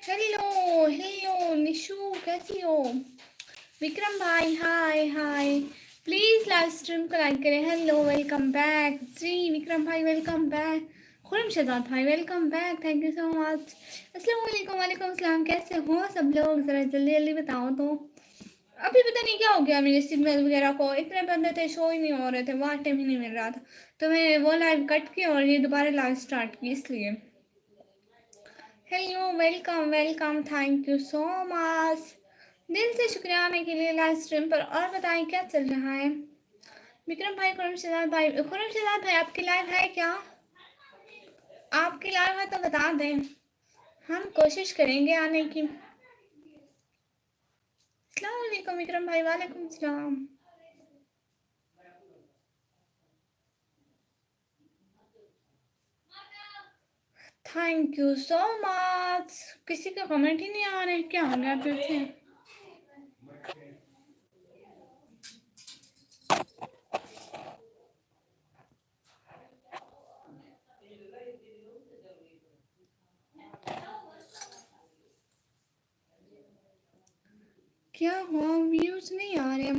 Hello hello Nishu, कैसी हो? विक्रम भाई हाय हाय, प्लीज़ लाइव स्ट्रीम को लाइक करें। हेलो, वेलकम बैक जी। विक्रम भाई वेलकम बैक। खुरम शहजाद भाई welcome back, thank you so much. अस्सलाम वालेकुम। वालेकुम अस्सलाम, कैसे हो सब लोग? ज़रा जल्दी जल्दी बताओ तो। अभी पता नहीं क्या हो गया मेरे सिग्नल वगैरह को, इतने बंदे थे, शो ही नहीं हो रहे थे, वहाँ टाइम ही नहीं मिल रहा था, तो मैं वो लाइव कट की और ये दोबारा लाइव स्टार्ट की इसलिए। Hello, welcome welcome, thank you so much. दिल से शुक्रिया आने के लिए लाइव स्ट्रीम पर। और बताएं क्या चल रहा है? विक्रम भाई, खुरम शहजाद भाई आपकी लाइव है क्या? आपकी लाइव है तो बता दें, हम कोशिश करेंगे आने की। अस्सलाम वालेकुम विक्रम भाई। वालेकुम सलाम। Thank you so much. किसी का कमेंट ही नहीं आ रहे, क्या हो गया फिर से? क्या हुआ? व्यूज नहीं आ रहे।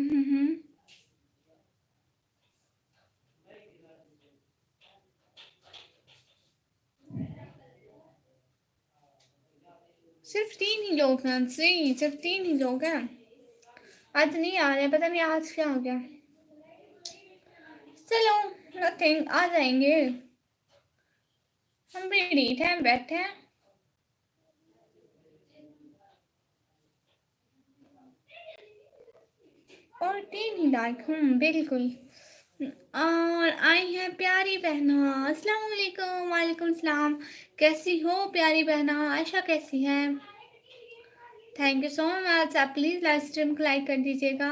सिर्फ 3 ही लोग हैं जी, सिर्फ 3 ही लोग हैं। आज नहीं आ रहे, पता नहीं आज क्या हो गया। चलो, नथिंग, आ जाएंगे। हम भी रीट हैं, बैठे हैं। और 3 ही लाइक, बिल्कुल। और आई है प्यारी बहना। अस्सलाम वालेकुम। वालेकुम सलाम, कैसी हो प्यारी बहना? आयशा कैसी है? Thank you so much. आप प्लीज़ लाइव स्ट्रीम को लाइक कर दीजिएगा।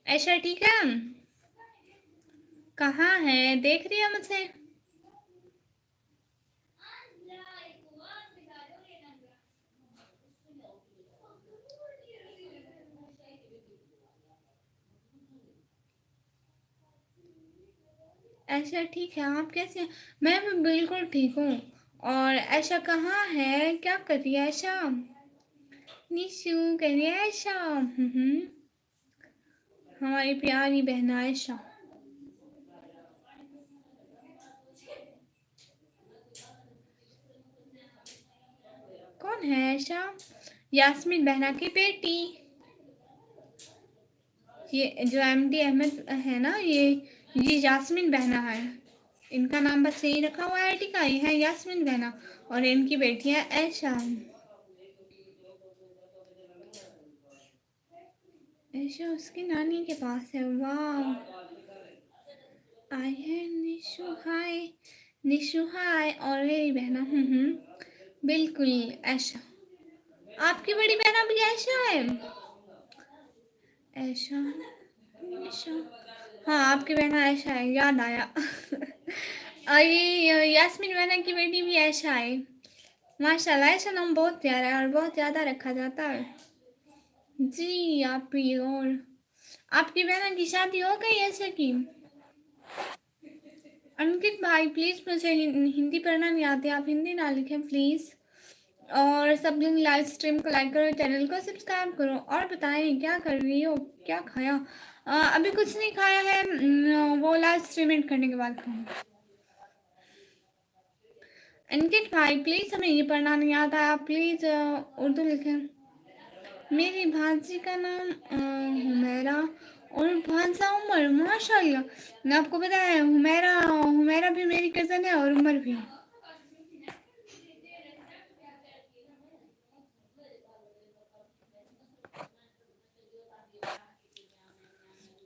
आयशा ठीक है? कहाँ है? देख रही है मुझे? ऐशा ठीक है, आप कैसे हैं? मैं भी बिल्कुल ठीक हूँ। और ऐशा कहाँ है? क्या कर रही है ऐशा? निशु कर रही है ऐशा। हमारी प्यारी बहन आयशा। कौन है ऐशा? यास्मीन बहना की बेटी। ये जो एमडी अहमद है ना, ये यास्मीन बहना है। इनका नाम बस यही रखा हुआ है आईडी का, ये है यास्मीन बहना। और इनकी बेटी है ऐशा। ऐशा उसकी नानी के पास है। वाह। आई है निशु हाय। निशु हाय। और मेरी बहना बिल्कुल ऐशा। आपकी बड़ी बहना भी ऐशा है? ऐशा निशा, हाँ आपकी बहन ऐशा है, याद आया। और ये यास्मीन बहना की बेटी भी ऐशा है। माशाल्लाह, ऐशा नाम बहुत प्यारा है और बहुत ज़्यादा रखा जाता है जी। आप भी। और आपकी बहना की शादी हो गई ऐशा की? अंकित भाई प्लीज़, मुझे हिंदी पढ़ना नहीं आती, आप हिंदी ना लिखें प्लीज़। और सब लोग लाइव स्ट्रीम को लाइक करो, चैनल को सब्सक्राइब करो। और बताएं क्या कर रही हो, क्या खाया? अभी कुछ नहीं खाया है, वो लाइव स्ट्रीम करने के बाद खाऊंगी। अंकित भाई प्लीज़, हमें ये पढ़ना नहीं आता है, आप प्लीज़ उर्दू लिखें। मेरी भांजी का नाम हुमैरा और भांजा उमर। माशाल्लाह, मैं आपको पता है हुमैरा हुमैरा भी मेरी कज़न है और उमर भी।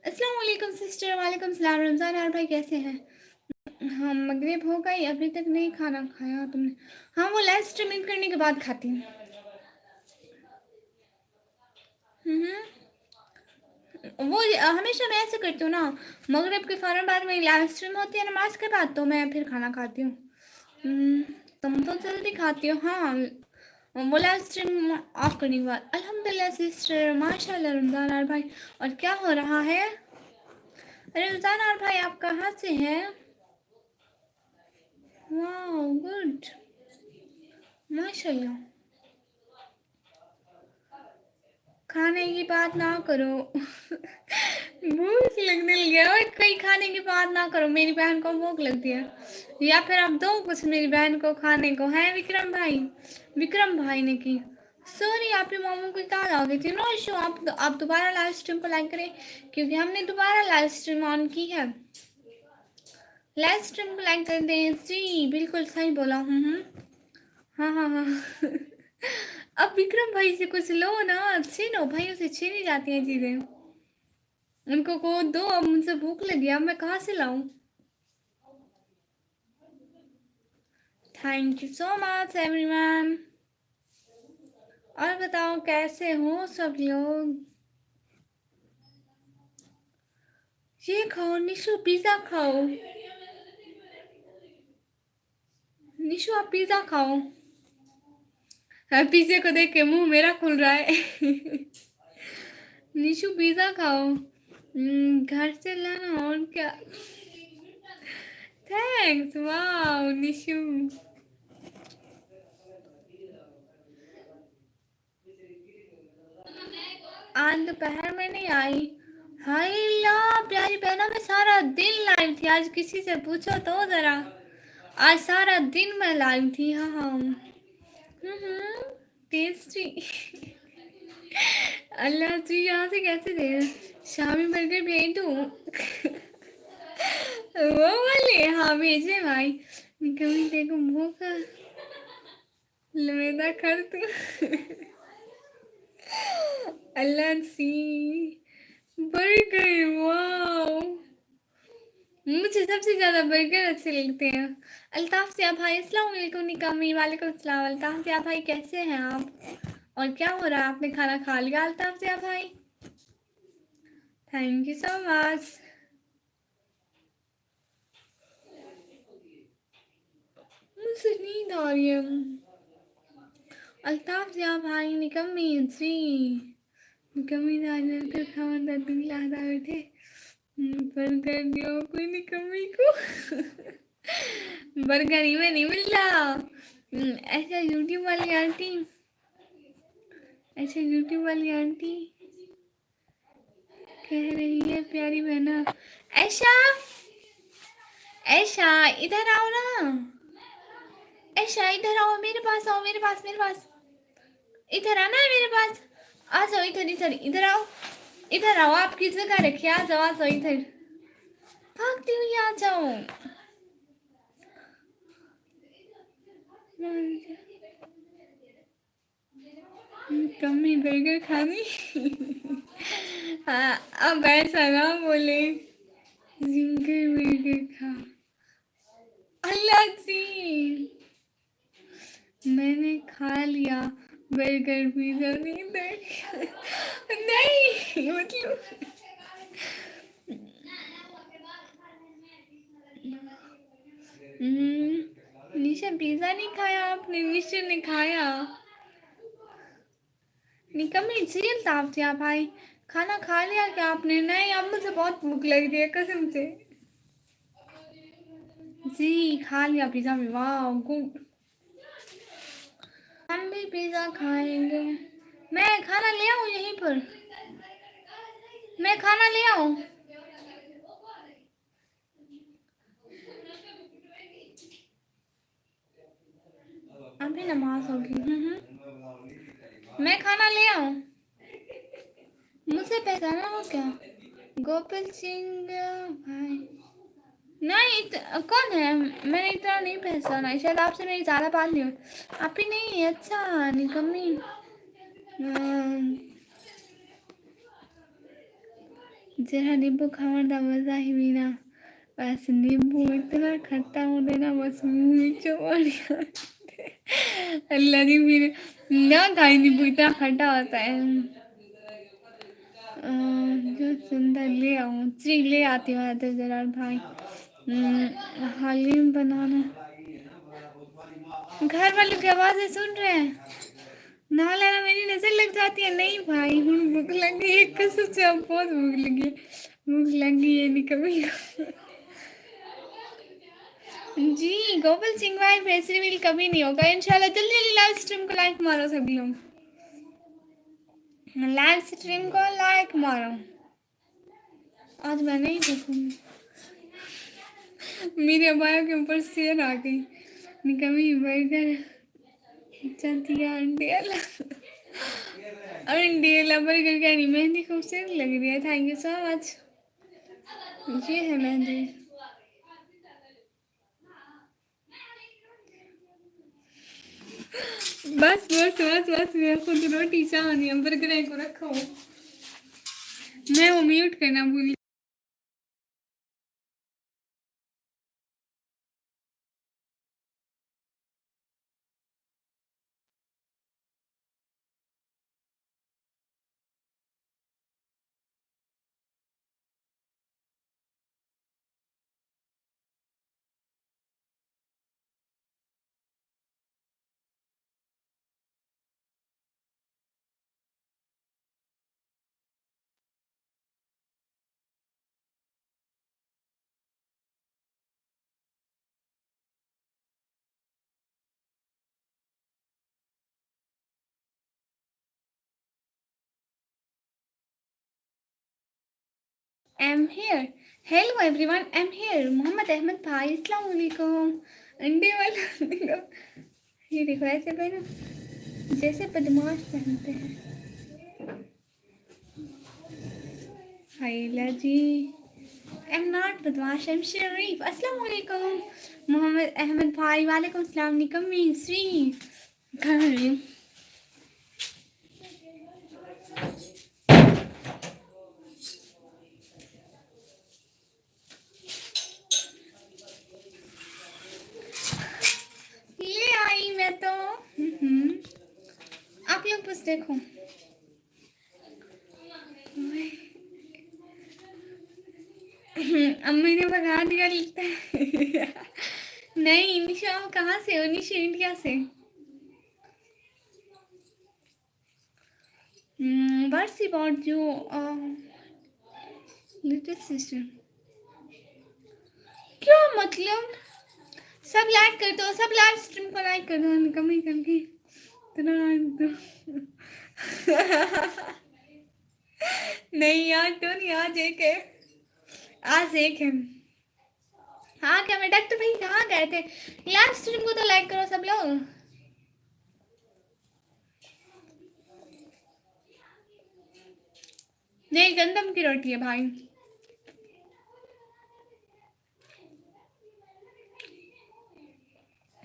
अस्सलाम वालेकुम सिस्टर। वालेकुम सलाम। रमज़ान यार भाई कैसे हैं? हाँ, मगरिब हो गई, अभी तक नहीं खाना खाया तुमने? हाँ, वो लाइव स्ट्रीमिंग करने के बाद खाती हूँ। वो हमेशा मैं ऐसे करती हूँ ना, मगरिब के फ़ौरन बाद मेरी लाइव स्ट्रीम होती है नमाज के बाद, तो मैं फिर खाना खाती हूँ। तुम तो जल्दी खाती हो। हाँ, वो लाइव स्ट्रीम ऑफ करने के बाद। अल्हम्दुलिल्लाह सिस्टर, माशाल्लाह रमज़ान यार भाई। और क्या हो रहा है? अरे रमज़ान यार भाई, आप कहाँ से हैं? वाह गुड, माशाल्लाह। खाने की बात ना करो। भूख लगने लगी है। और कहीं खाने की बात ना करो, मेरी बहन को भूख लगती है। या फिर आप दो कुछ मेरी बहन को खाने को है। विक्रम भाई, विक्रम भाई ने की। सॉरी, आपके मामू को कहा आ गई थी। नो इशू, आप दोबारा लाइव स्ट्रीम को लाइक करें, क्योंकि हमने दोबारा लाइव स्ट्रीम ऑन की है। लाइव स्ट्रीम को लाइक कर दें जी। बिल्कुल सही बोला। हाँ हाँ हाँ। अब विक्रम भाई से कुछ लो ना, छीनो भाइयों से छीनी जाती हैं चीजें। उनको को दो, अब मुझसे भूख लगी, अब मैं कहाँ से लाऊं। Thank you so much everyone. और बताओ कैसे हो सब लोग। ये खाओ निशु, पिज्जा खाओ। निशु आप पिज्जा खाओ। पिज्जे को देख के मुंह मेरा खुल रहा है। निशु पिज्जा खाओ। घर से लाना और क्या। Thanks, wow Nishu. आज दोपहर में नहीं आई। हाय ला प्यारी बहनों, में सारा दिन लाइव थी आज, किसी से पूछो तो जरा। आज सारा दिन मैं लाइव थी। हाँ हाँ। टेस्टी। अल्लाह जी, यहाँ से कैसे दे। शामी बर्गर भेज दूँ। वो वाले, हाँ भेजे भाई। कभी देखो भूख लवेदा कर तू। अल्लाह सी बर्गर, वाओ। मुझे सबसे ज्यादा बर्गर अच्छे लगते हैं। अल्ताफ सिया भाई अस्सलाम वालेकुम। निकामी वालेकुम अस्सलाम। अल्ताफ सिया भाई कैसे हैं आप, और क्या हो रहा है, आपने खाना खा लिया अल्ताफ सिया भाई। Thank you so much. मुझे नींद आ रही है। अल्ताफ सिया भाई निकम्मी जी, निकम्मी कर खाना दिन लादा बैठे। बर्गर दियो कोई निकम्मी को। बर्गर ही में नहीं मिल रहा। ऐसा यूट्यूब वाली आंटी, ऐसे यूट्यूब वाली आंटी कह रही है प्यारी बहना। ऐशा, ऐशा इधर आओ ना। ऐशा इधर आओ, मेरे पास आओ, मेरे पास, मेरे पास। इधर आना है मेरे पास। आ जाओ इधर, इधर इधर आओ, इधर आओ। आप किस जगह रखिए, आ जाओ, आ जाओ इधर। भागती हुई आ जाओ। कम्मी बर्गर खानी। हाँ, अब ऐसा ना बोले। जिंगर बर्गर खा। अल्लाह जी, मैंने खा लिया बर्गर पिज्जा। नहीं नहीं मतलब। निशा पिज्जा नहीं खाया आपने, निशा ने खाया। निकम्मी झील ताप थी आप भाई। खाना खा लिया क्या आपने। नहीं, अब मुझे बहुत भूख लग रही है कसम से। जी खा लिया पिज्जा भी, वाह गुड। हम भी पिज्जा खाएंगे। मैं खाना ले आऊँ यहीं पर, मैं खाना ले आऊँ। अभी नमाज होगी। मैं खाना ले आऊँ, मुझसे पहचाना हो क्या। गोपाल सिंह भाई नहीं कौन है, मैंने इतना नहीं पहचाना है, शायद आपसे मेरी ज़्यादा बात नहीं हुई। आप ही नहीं, अच्छा निकम्मी। जरा नींबू खावर दा मजा ही भी ना। बस नींबू इतना खट्टा हो देना, बस मुंह में चोरिया। अल्लाह जी, फिर ना खाई नींबू इतना खट्टा होता है। जो सुंदर ले आऊँ जी, ले आती हूँ तो जरा भाई। हलीम बनाना। घर वालों की आवाज़ें सुन रहे हैं। ना लेना मेरी नजर लग जाती है। नहीं भाई, हूँ भूख लगी है कसम से, अब बहुत भूख लगी है। भूख लगी है नहीं कभी। जी गोपाल सिंह भाई फेस रिवील कभी नहीं होगा इंशाल्लाह। जल्दी जल्दी लाइव स्ट्रीम को लाइक मारो सभी लोग, लाइव स्ट्रीम को लाइक मारो। आज मैं नहीं देखूंगी। मेरे अबाया के ऊपर शेर आ गई, निकमी बर्गर चंतिया अंडियाला अंडियाला बर्गर क्या नहीं। मेहंदी खूबसूरत लग रही है, थैंक यू सो मच। ये है मेहंदी। बस बस बस बस मैं खुद रोटी चाहनी है, बर्गर को रखो। मैं वो म्यूट करना भूल। I'm here. Hello everyone, I'm here. Mohammad Ahmad भाई अस्सलाम वालेकुम। अंडे वाला ये देखो ऐसे पहनो जैसे बदमाश पहनते हैं। हाइला जी I'm not बदमाश, I'm शरीफ। अस्सलाम वालेकुम मोहम्मद अहमद भाई। वालेकुम सलाम निकम्मी श्री घर। ले आई मैं तो। आप लोग बस देखो। अम्मी ने बना दिया लगता है। नहीं निशा आप कहाँ से हो? निशा इंडिया से। What's about you little sister? क्या मतलब? सब लाइक कर दो, सब लाइव स्ट्रीम को लाइक कर दो कमी करके। नहीं यार तो नहीं, आज एक है, आज एक है। हाँ क्या मैं डॉक्टर भाई कहाँ गए थे? लाइव स्ट्रीम को तो लाइक करो सब लोग। नहीं गंदम की रोटी है भाई।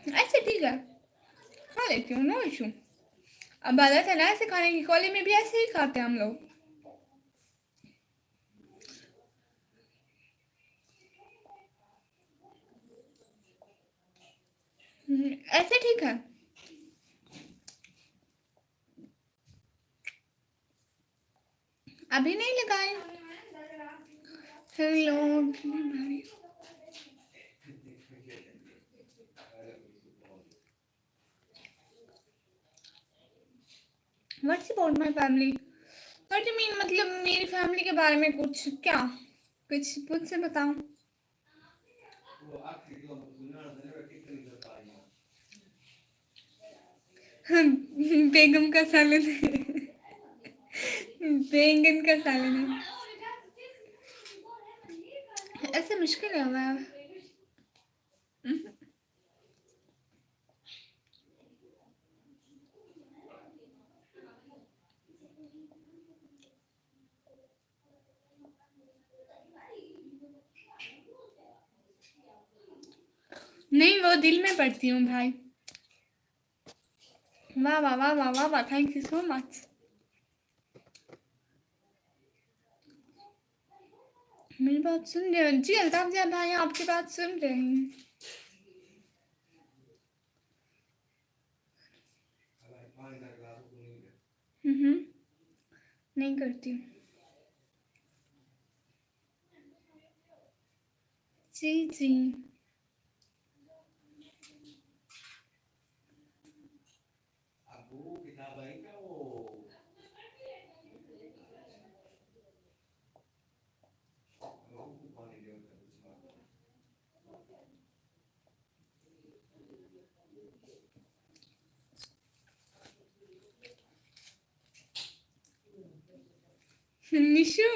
ऐसे ठीक है, खा लेती हूँ, नो इशू। अब आदत है ना ऐसे खाने की, कॉलेज में भी ऐसे ही खाते हैं हम लोग। ऐसे ठीक है। अभी नहीं लगाए। Hello what's about my family? What you mean? मतलब मेरी फैमिली के बारे में कुछ क्या? कुछ मुझसे बताओ। बेगम का सालन है। बैंगन का सालन है। ऐसे मुश्किल है हुआ है। नहीं वो दिल में पढ़ती हूँ भाई। वाह वाह वाह वाह वाह वाह, थैंक यू सो मच। मेरी बात सुन रहे हो जी? अल्ताफ जी भाई आपकी बात सुन रहे हैं। नहीं करती हूँ। जी जी निशु।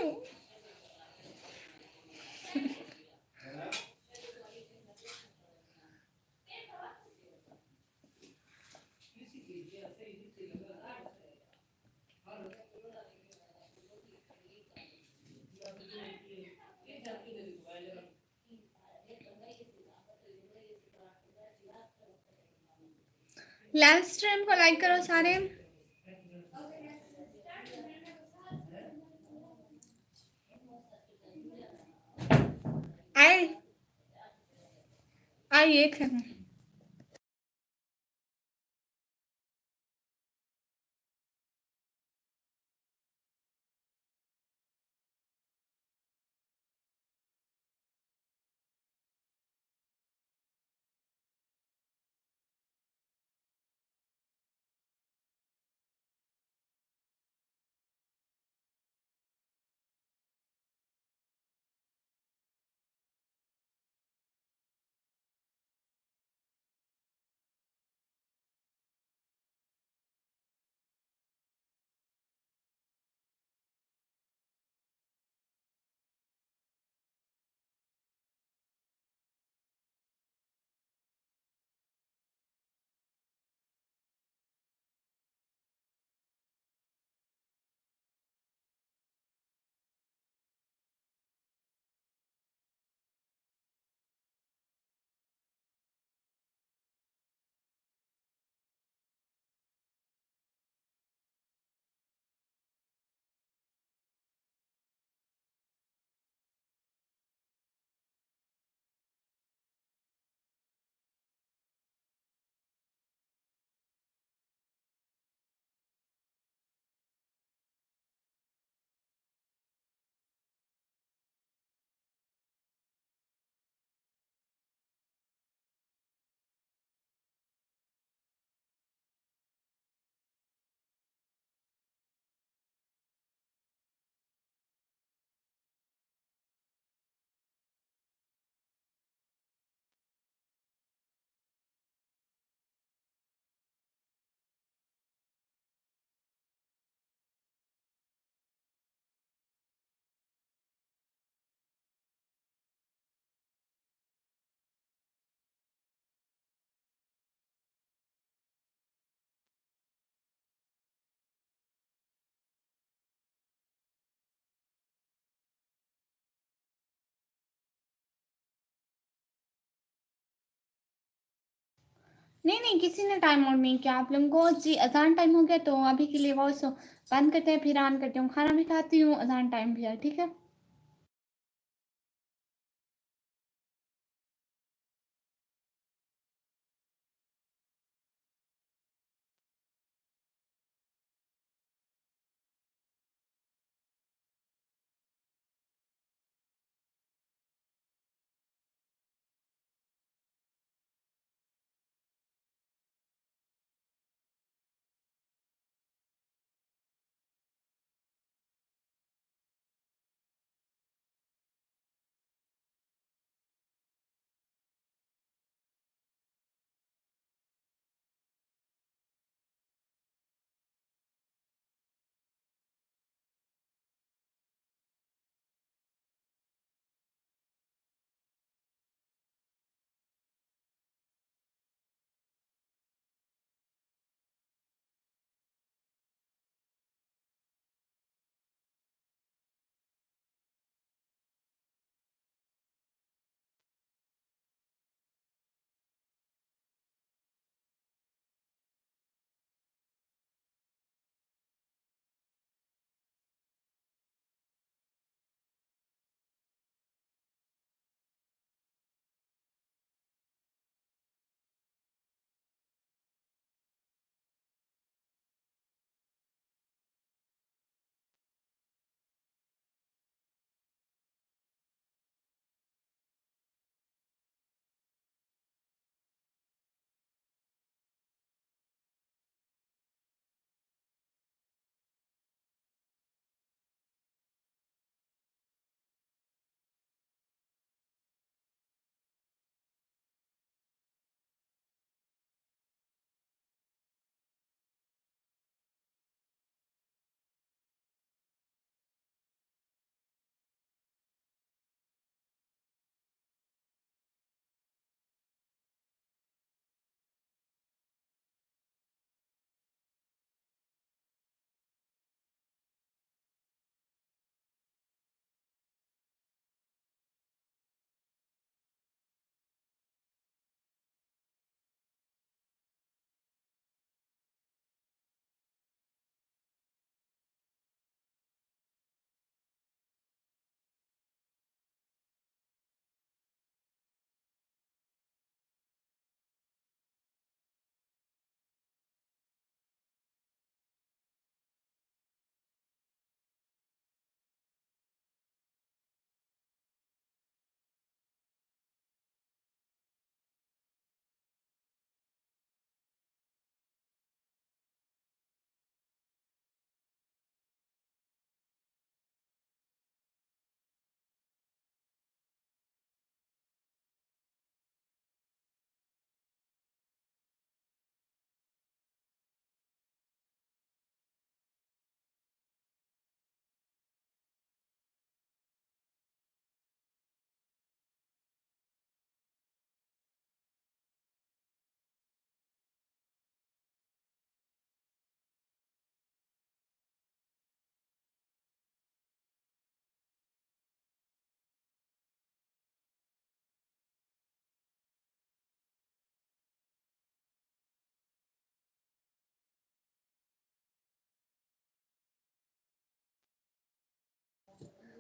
लाइव स्ट्रीम को लाइक करो सारे। आई आई एक सेकंड। नहीं नहीं, किसी ने टाइम आउट नहीं किया आप लोगों को जी। अजान टाइम हो गया तो अभी के लिए वॉइस बंद करते हैं, फिर ऑन करती हूँ। खाना भी खाती हूँ, अजान टाइम भी है, ठीक है।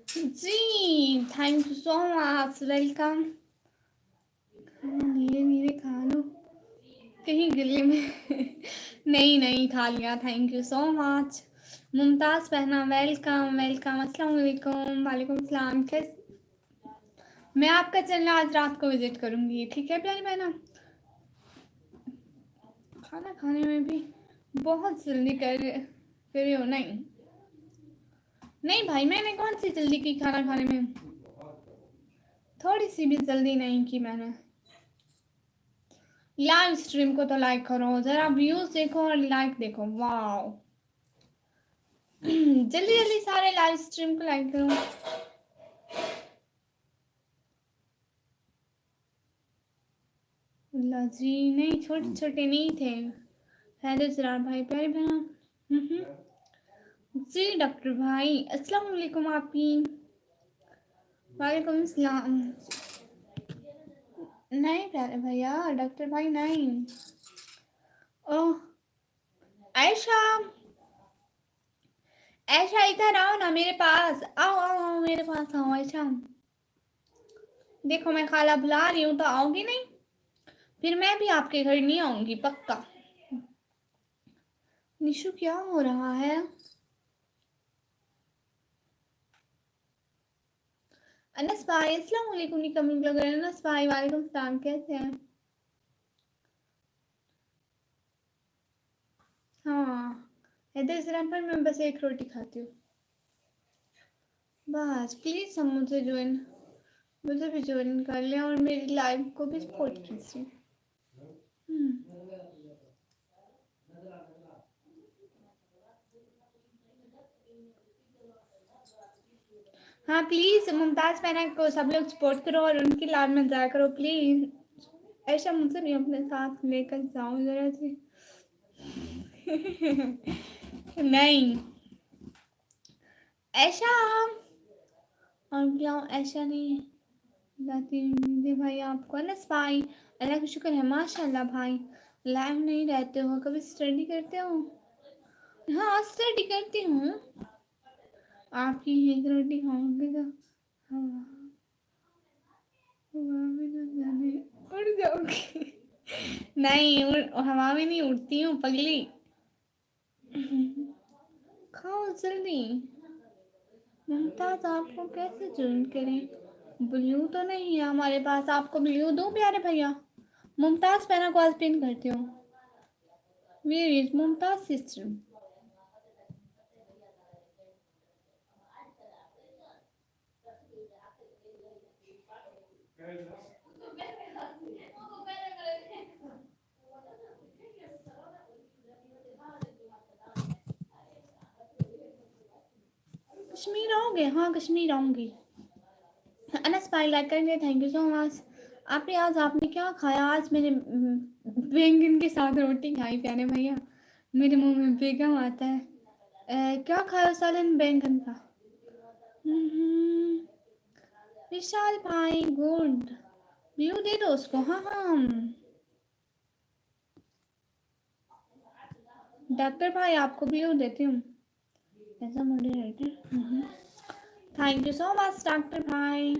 जी thank you so much, welcome. धीरे धीरे खा लो कहीं गिले में। नहीं नहीं खा लिया, thank you so much. Mumtaz पहना, वेलकम वेलकम, अस्सलाम वालेकुम। वालेकुम सलाम। कैसे? मैं आपका चैनल आज रात को विजिट करूंगी, ठीक है प्यारी बहना। खाना खाने में भी बहुत जल्दी कर रहे हो? नहीं नहीं भाई, मैंने कौन सी जल्दी की खाना खाने में? थोड़ी सी भी जल्दी नहीं की मैंने। लाइव स्ट्रीम को तो लाइक करो जरा, व्यूज देखो और लाइक देखो, वाओ। जल्दी जल्दी सारे लाइव स्ट्रीम को लाइक करो। अल्लाह जी, नहीं छोटे छोटे नहीं थे। हैदर सरार भाई, प्यारे बहन। जी डॉक्टर भाई, अस्सलाम वालेकुम आपी। वालेकुम सलाम। नहीं प्यारे भैया, डॉक्टर भाई नहीं। ओह आयशा, ऐशा इधर आओ ना मेरे पास, आओ आओ आओ मेरे पास आओ आयशा। देखो मैं खाला बुला रही हूँ तो आओगी नहीं, फिर मैं भी आपके घर नहीं आऊंगी पक्का। निशु क्या हो रहा है? अनस भाई अस्सलाम वालेकुम, निकम ब्लॉगर अनस भाई, वालेकुम सलाम, कैसे हैं? हाँ, हैदर सलाम पर मैं बस एक रोटी खाती हूँ बस। प्लीज हम मुझे भी ज्वाइन कर लें और मेरी लाइव को भी सपोर्ट कीजिए। हाँ प्लीज मुमताज पहना को सब लोग सपोर्ट करो और उनकी लाइव में जाया करो प्लीज। ऐसा मुझसे भी अपने साथ लेकर जाओ जरा सी। नहीं ऐसा और बुलाओ, ऐसा नहीं जाती दीदी भाई आपको। अनस भाई अल्लाह का शुक्र है माशाल्लाह भाई, लाइव नहीं रहते हो, कभी स्टडी करते हो? हाँ स्टडी करती हूँ। आपकी एक रोटी खाऊंगी तो हवा हवा में न जाने उड़ जाऊंगी। नहीं हवा में नहीं उड़ती हूँ पगली। खाओ जल्दी। मुमताज आपको कैसे ज्वाइन करें? ब्लू तो नहीं है हमारे पास, आपको ब्लू दो प्यारे भैया? मुमताज पहना को आज पिन करती हूँ। Where is Mumtaz sister? Kashmir आओगे? हाँ कश्मीर आऊंगी। अनस भाई लाइक करेंगे, थैंक यू सो मच। आपने क्या खाया आज? मैंने बैंगन के साथ रोटी खाई प्यारे भैया, मेरे मुंह में बेगम आता है। क्या खाया सालन? बैंगन का। हम्म, विशाल भाई गुड, ब्लू दे दो उसको। हाँ हाँ डॉक्टर भाई आपको ब्लू देती हूँ ऐसा moderator. Thank you so much doctor भाई।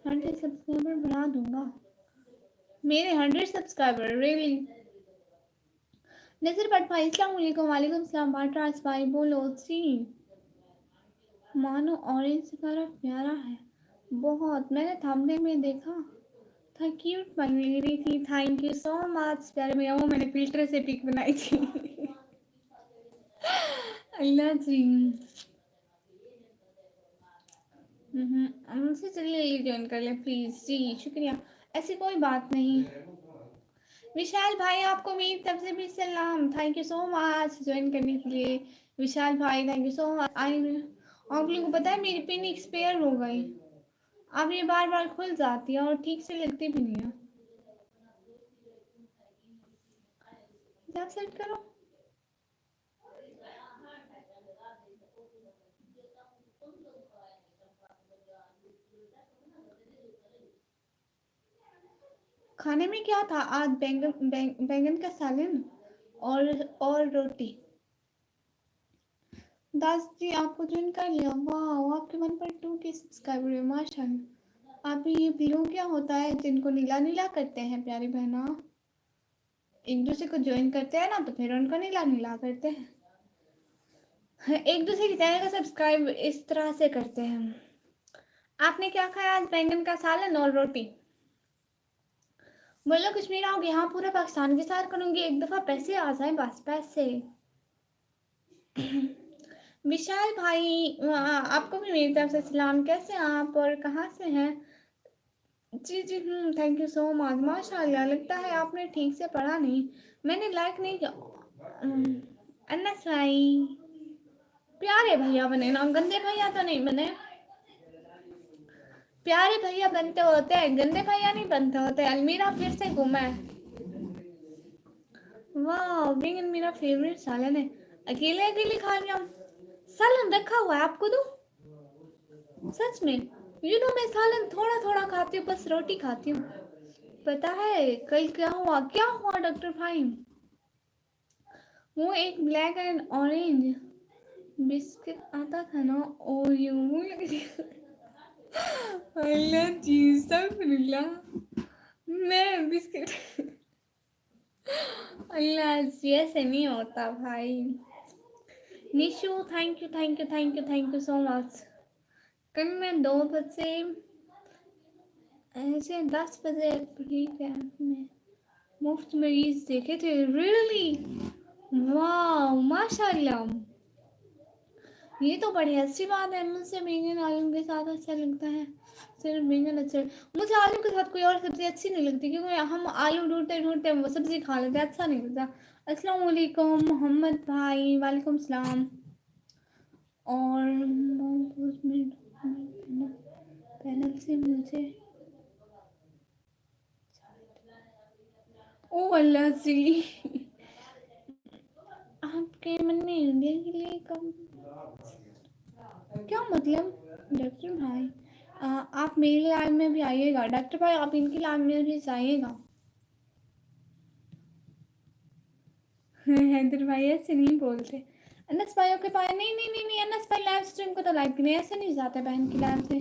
100 सब्सक्राइबर बढ़ा दूंगा, मेरे 100 सब्सक्राइबर रियली। नजर भट्ट भाई अस्सलाम वालेकुम। वालेकुम सलाम। बाटराज भाई बोलो सी। मानो ऑरेंज कलर प्यारा है बहुत, मैंने थंबनेल में देखा था, क्यूट बन रही थी। थैंक यू सो मच प्यारे भैया, वो मैंने फिल्टर से पिक बनाई थी। अल्लाह जी। मुझसे चलिए ज्वाइन कर ले प्लीज जी, शुक्रिया। ऐसी कोई बात नहीं। विशाल भाई आपको मेरी तरफ से भी सलाम, thank you so much join करने के लिए। विशाल भाई थैंक यू सो मच। आई आप लोगों को पता है मेरी पिन एक्सपायर हो गई, अब ये बार बार खुल जाती है और ठीक से लगती भी नहीं है। जब सेट करो। खाने में क्या था आज? बैंगन का सालन और रोटी। दास जी आपको ज्वाइन कर लिया, वाह आपके 1.2 के सब्सक्राइबर है माशाल्लाह। आप ये ब्लू क्या होता है जिनको नीला नीला करते हैं प्यारी बहना, एक दूसरे को ज्वाइन करते हैं ना तो फिर उनको नीला नीला करते हैं, एक दूसरे की चैनल का सब्सक्राइब इस तरह से करते हैं। आपने क्या खाया आज? बैंगन का सालन और रोटी। बोलो कश्मीर आओगे? हाँ पूरा पाकिस्तान के साथ करूँगी, एक दफ़ा पैसे आ जाए बस पैसे। विशाल भाई आपको भी मेरी तरफ से सलाम, कैसे हैं आप और कहाँ से हैं? जी जी थैंक यू सो मच माशाल्लाह, लगता है आपने ठीक से पढ़ा नहीं, मैंने लाइक नहीं किया। अन्नस भाई प्यारे भैया बने ना, गंदे भैया तो नहीं बने। प्यारे भैया बनते होते हैं, गंदे भैया नहीं बनते होते। अलमीरा फिर से घूमा है, वाह बैंगन मेरा फेवरेट सालन है। अकेले अकेले खा लिया, सालन रखा हुआ है आपको दूं? सच में मैं सालन थोड़ा थोड़ा खाती हूँ, बस रोटी खाती हूँ। पता है कल क्या हुआ डॉक्टर भाई? वो एक ब्लैक एंड ऑरेंज बिस्किट आता था ना, ओरियो अल्लाह चीज मैं बिस्किट अल्लाह ऐसे नहीं होता भाई। Nishu thank you thank you thank you thank you so much. कल मैं 2 बजे ऐसे 10 बजे फ्री कैंप में मुफ्त मरीज देखे थे। रियली वाह माशाल्लाह, ये तो बड़ी अच्छी बात है। मुझसे बैंगन आलू के साथ अच्छा लगता है, सिर्फ बैंगन अच्छा। मुझे आलू के साथ कोई और सब्जी अच्छी नहीं लगती, क्योंकि हम आलू ढूंढते ढूंढते वो सब्जी खा लेते, अच्छा नहीं लगता। अस्सलाम वालेकुम मोहम्मद भाई, वालेकुम सलाम। और पैनल से मुझे ओ अल्लाह जी आपके मन में इंडिया के लिए कब, क्या मतलब डॉक्टर भाई? आप मेरी लाइन में भी आइएगा डॉक्टर भाई, आप इनकी लाइन में भी जाइएगा। हैदर भाई ऐसे नहीं बोलते। अनस भाई के पास नहीं नहीं नहीं नहीं, अनस भाई लाइव स्ट्रीम को तो लाइक नहीं, ऐसे नहीं जाते बहन की लाइव से।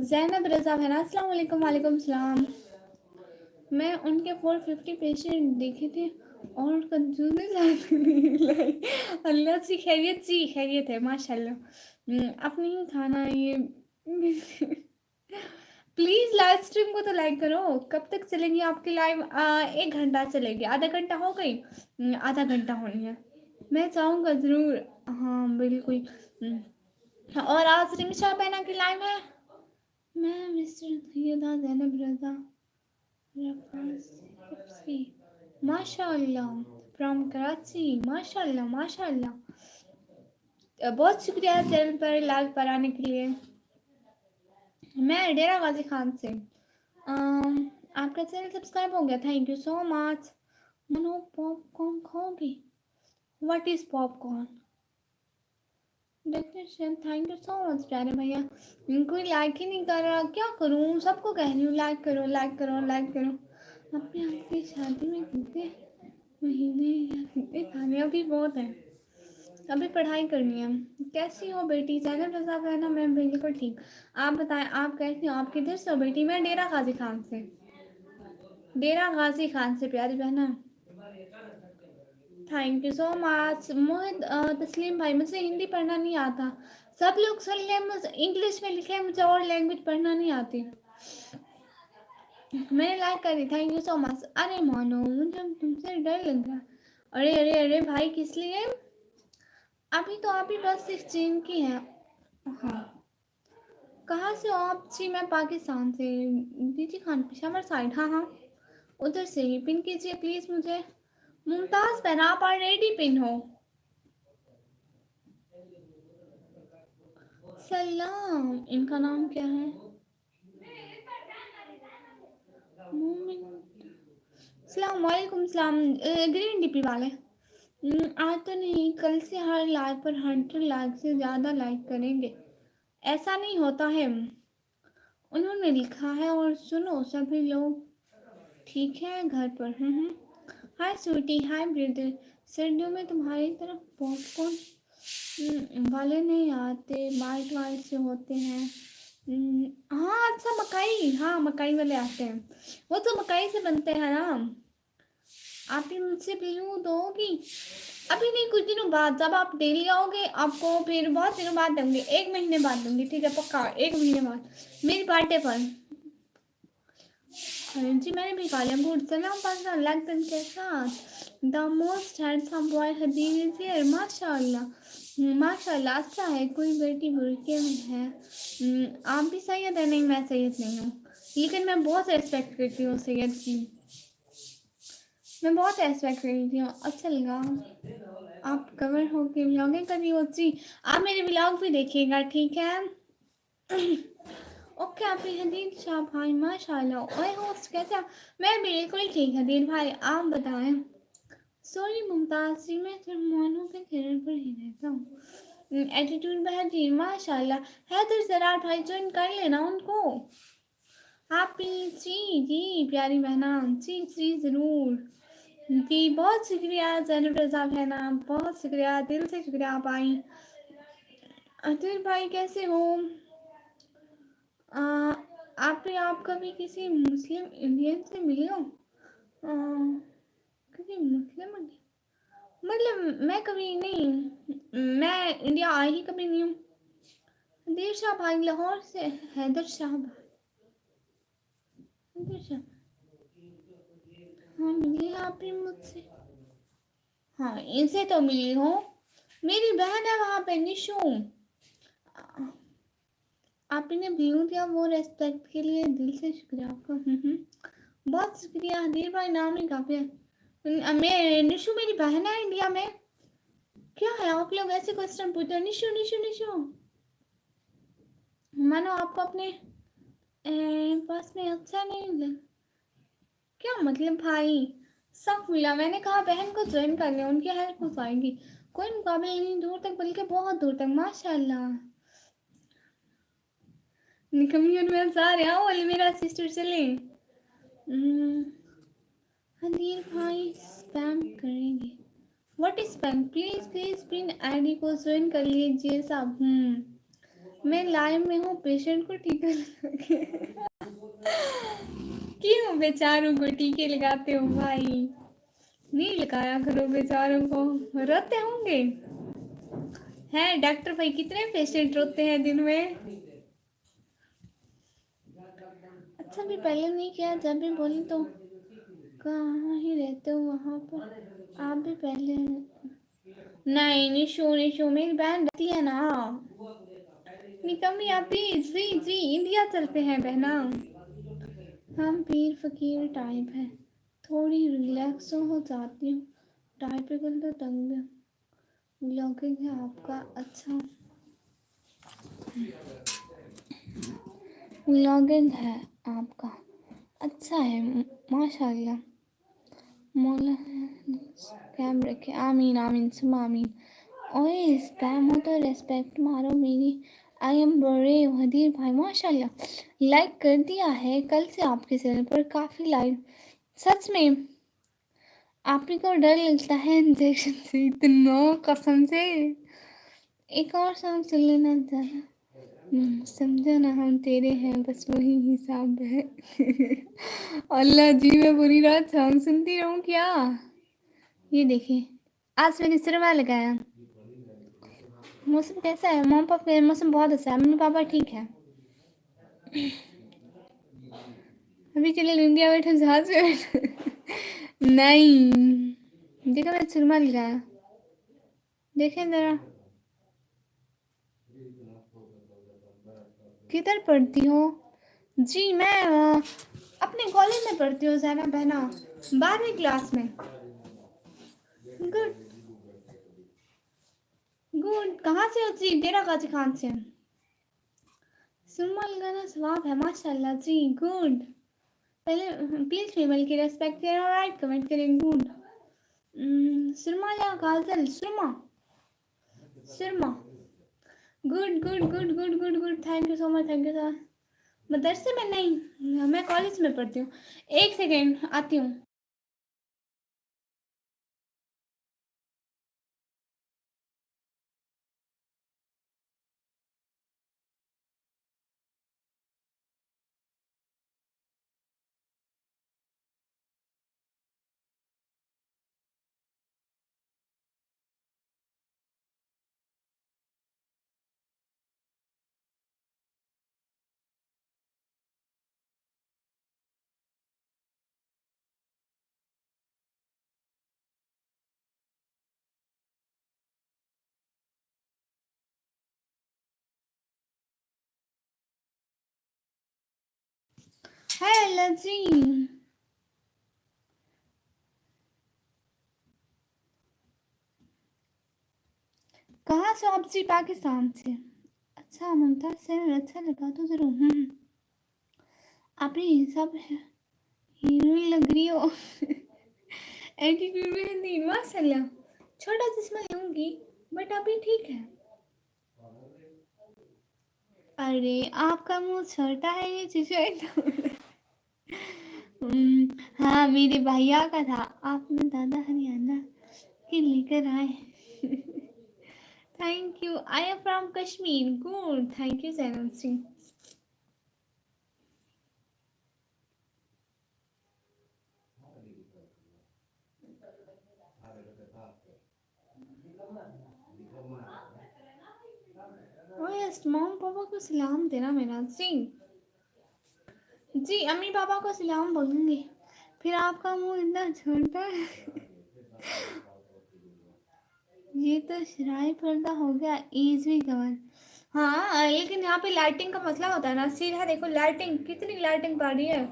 जैनब रजा है ना, अस्सलाम वालेकुम, वालेकुम सलाम। मैं उनके 450 पेशेंट देखे थे और कंजूस जाते नहीं लाई। अल्लाह से खैरियत है माशाल्लाह। अपने ही खाना ये प्लीज लाइव स्ट्रीम को तो लाइक करो। कब तक चलेगी आपकी लाइव? 1 घंटा चलेगी, आधा घंटा हो गई, आधा घंटा होनी है। मैं चाहूँगा ज़रूर, हाँ बिल्कुल। और आज रिमिशा बहना की लाइव है। मैं मिस्टर सैयदा जैनब रजा रफासी माशाल्लाह फ्रॉम कराची, माशाल्लाह माशाल्लाह। बहुत शुक्रिया चैनल पर लाइव पर आने के लिए। मैं डेरा गाजी खान से। आपका चैनल सब्सक्राइब हो गया, थैंक यू सो मच। मनो पॉपकॉर्न खाओगी? What is popcorn? Definition thank you so much प्यारे भैया। कोई लाइक ही नहीं कर रहा, क्या करूँ? सबको कह रही हूँ लाइक करो लाइक करो लाइक करो। अपने आपकी शादी में कितने महीने या कितने खाने अभी बहुत है, अभी पढ़ाई करनी है। कैसी हो बेटी? चैनल रजा है ना, मैं बिल्कुल ठीक। आप बताएं आप कैसी हो? आप किधर से हो बेटी? मैं डेरा गाजी खान से, डेरा गाजी खान से प्यारी बहना। थैंक यू सो मच मोहित। तस्लीम भाई मुझे हिंदी पढ़ना नहीं आता, सब लोग सुन ले मुझे इंग्लिश में लिखे, मुझे और लैंग्वेज पढ़ना नहीं आती। मैंने लाइक करी, थैंक यू सो मच। अरे मानो मुझे तुमसे डर लग रहा। अरे अरे अरे भाई किस लिए? अभी तो आप ही बस 16 की है। हाँ कहाँ से हो आप? जी मैं पाकिस्तान से, दीदी खान पेशावर साइड। हाँ हाँ उधर से ही। पिन कीजिए प्लीज़ मुझे। मुमताज़ बहन आप ऑलरेडी पिन हो। सलाम, इनका नाम क्या है? सलाम वालेकुम सलाम। ग्रीन डीपी वाले। आज तो नहीं, कल से हर लाइक पर 100 लाइक से ज़्यादा लाइक करेंगे। ऐसा नहीं होता है, उन्होंने लिखा है। और सुनो सभी लोग ठीक है घर पर? हाय स्वीटी, हाय ब्रदर। सर्दियों में तुम्हारी तरफ पॉपकॉर्न वाले नहीं आते, वाइट वाइट से होते हैं। हाँ अच्छा, मकाई, हाँ मकाई वाले आते हैं, वो तो मकाई से बनते हैं ना। आप ही मुझसे ब्लू दोगी? अभी नहीं, कुछ दिनों बाद, जब आप डेली आओगे आपको फिर बहुत दिनों बाद दूंगी, 1 महीने बाद दूंगी, ठीक है पक्का, 1 महीने बाद मेरी बर्थडे पर। जी मैंने भी खा लिया। गुड, सलाम पासा लगन के साथ the most handsome boy Hadir is here. माशाल्लाह माशाल्लाह, अच्छा है। कोई बेटी बुरके में है। आप भी सैयद है? नहीं मैं सैयद नहीं हूँ, लेकिन मैं बहुत रेस्पेक्ट करती हूँ सैयद की, मैं बहुत रेस्पेक्ट करती हूँ। अच्छा लगा आप कवर हो के व्लॉगिंग कर रही हो जी, आप मेरे व्लॉग भी देखिएगा ठीक है। ओके आप हदीर शाह भाई, माशाल्लाह। ओए होस्ट कैसे आप? मैं बिल्कुल ठीक हदीर भाई, आप बताएं। सॉरी मुमताज जी, मैं सिर्फ मोनू के चैनल पर ही रहता हूँ। एटीट्यूड बेहतरीन माशाल्लाह। हैदर जरार भाई ज्वाइन कर लेना उनको। हैप्पी जी जी प्यारी बहना जी जी ज़रूर जी, बहुत शुक्रिया जैनब रजा बहना, बहुत शुक्रिया, दिल से शुक्रिया आप आई। अतुल भाई कैसे हो? आप कभी किसी मुस्लिम इंडियन से मिले हो? किसी मुस्लिम इंडियन, मतलब मैं कभी नहीं, मैं इंडिया आई ही कभी नहीं हूँ। हदीर शाह भाई लाहौर से, हैदर शाह भाई, हैदर शाह, हाँ मिली आप ही मुझसे? हाँ इनसे तो मिली हो, मेरी बहन है वहाँ पे निशू। आपने व्यू दिया वो रेस्पेक्ट के लिए दिल से शुक्रिया आपका। बहुत शुक्रिया हदीर भाई, नाम ही काफ़ी है। मैं निशु मेरी बहन है इंडिया में। क्या है आप लोग ऐसे क्वेश्चन पूछते हो? निशु निशु निशु, मानो आपको अपने पास में अच्छा नहीं लग, क्या मतलब भाई? सब मिला, मैंने कहा बहन को ज्वाइन कर ले, उनकी हेल्प हो पाएगी। कोई मुकाबले नहीं, दूर तक बल्कि बहुत दूर तक माशाल्लाह। निकम्मी में सारे आओ वाले मेरा सिस्टर चले। हदीर भाई स्पैम करेंगे? What is spam? Please please pin ID को ज्वाइन कर लीजिए साहब। मैं लाइव में हूँ, पेशेंट को टीका लगा क्यों बेचारों को टीके लगाते हो भाई? नहीं लगाया करो, बेचारों को रोते होंगे। हैं डॉक्टर भाई, कितने पेशेंट रोते हैं दिन में? अच्छा भी पहले नहीं किया, जब भी बोली तो कहाँ ही रहते हो वहाँ पर? आप भी पहले नहीं, निशु निशु मेरी बहन रहती है ना। निकम्मी आप प्लीज जी जी इंडिया चलते हैं बहना। हम पीर फकीर टाइप है, थोड़ी रिलैक्स हो जाती हूँ, टाइपिकल तो तंग ब्लॉगिंग है आपका। अच्छा ब्लॉगिंग है आपका, अच्छा है माशाल्लाह। मौला कैम रखे, आमीन आमीन सुम आमीन। ओए स्पैम हो तो रेस्पेक्ट मारो मेरी। आई एम ब्रेव हदीर भाई माशाल्लाह, लाइक कर दिया है कल से आपके चैनल पर काफ़ी लाइक। सच में आप ही को डर लगता है इंजेक्शन से इतना, कसम से। एक और सॉन्ग सुन लेना ज़्यादा, समझो ना हम तेरे हैं बस वही हिसाब है। अल्लाह जी, मैं पूरी रात सॉन्ग सुनती रहूं क्या? ये देखिए, आज मैंने सिरमा लगाया। मौसम कैसा है? मम्मी पापा, मौसम बहुत अच्छा है, मम्मी पापा ठीक है। अभी चले इंडिया बैठे जहाज में बैठे नहीं देखा, मैं सिरमा लगाया, देखें जरा। किधर पढ़ती हो? जी मैं अपने कॉलेज में पढ़ती हूँ जैना बहना, 12वीं क्लास में। गुड गुड, कहाँ से हो जी? तेरा काजी खान से। सुरमा लगाना सवाब है माशाल्लाह जी। गुड, पहले प्लीज फीमेल की रेस्पेक्ट करें और राइट कमेंट करें। गुड। सुरमा या काजल? सुरमा सुरमा। Good good good good good good, thank you so much, thank you so much. मदरसे में नहीं, मैं कॉलेज में पढ़ती हूँ। एक सेकेंड आती हूँ। अल्लाह जी। कहाँ से आप जी? पाकिस्तान से। अच्छा मुमताज सर, अच्छा लगा तो जरूर। आपने सब हीरोइन लग रही हो। एटीट्यूड में नहीं माशाल्लाह। छोटा चश्मा लूंगी बट अभी ठीक है। अरे आपका मुंह छोटा है ये चीज़ एकदम। हाँ मेरे भैया का था, आपने दादा हरियाणा के लेकर आए। Thank you. I am from Kashmir. Good, thank you Sanam Singh. Oh yes, mummy पापा को सलाम देना मेरा जी। जी अम्मी पापा को सलाम बोलूँगी। फिर आपका मुंह इतना छोटा है। ये तो शराय पर्दा हो गया, एज भी कवर। हाँ लेकिन यहाँ पे लाइटिंग का मसला होता है ना, सीधा देखो लाइटिंग कितनी लाइटिंग पड़ रही है।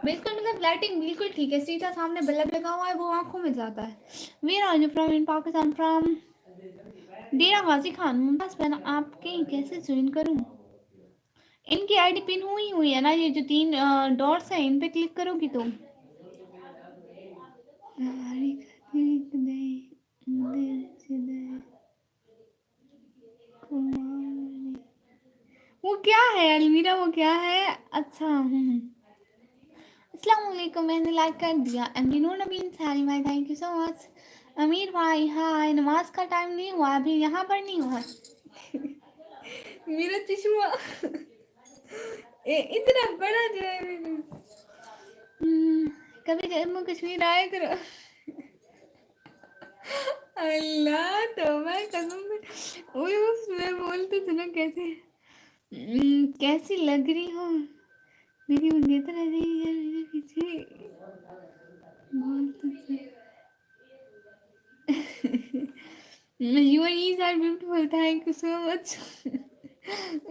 बिल्कुल मतलब लाइटिंग बिल्कुल ठीक है, सीधा सामने बल्ब लगा हुआ है, वो आंखों में जाता है। Where are you from? In Pakistan from Dera Ghazi Khan. Mumtaz बहन आपके कैसे ज्वाइन करूँ? इनकी आईडी पिन हुई है ना, ये जो 3 डॉट्स हैं इन पे क्लिक करोगी तो वो क्या है अलमीरा, वो क्या है? अच्छा अस्सलाम वालेकुम, मैंने लाइक कर दिया। अमीनुर नबीन सारी भाई thank you so much. Aamir भाई हाय, नमाज का टाइम नहीं हुआ अभी, यहाँ पर नहीं हुआ। मेरा चश्मा इतना बड़ा जो है। कभी जम्मू कश्मीर आया करो। अल्लाह तो मैं कसम से वही मैं बोलते थे ना कैसे कैसी लग रही हो मेरी मंगेतर रह रही है मेरे पीछे बोलते थे। Your ears are beautiful, thank you so much।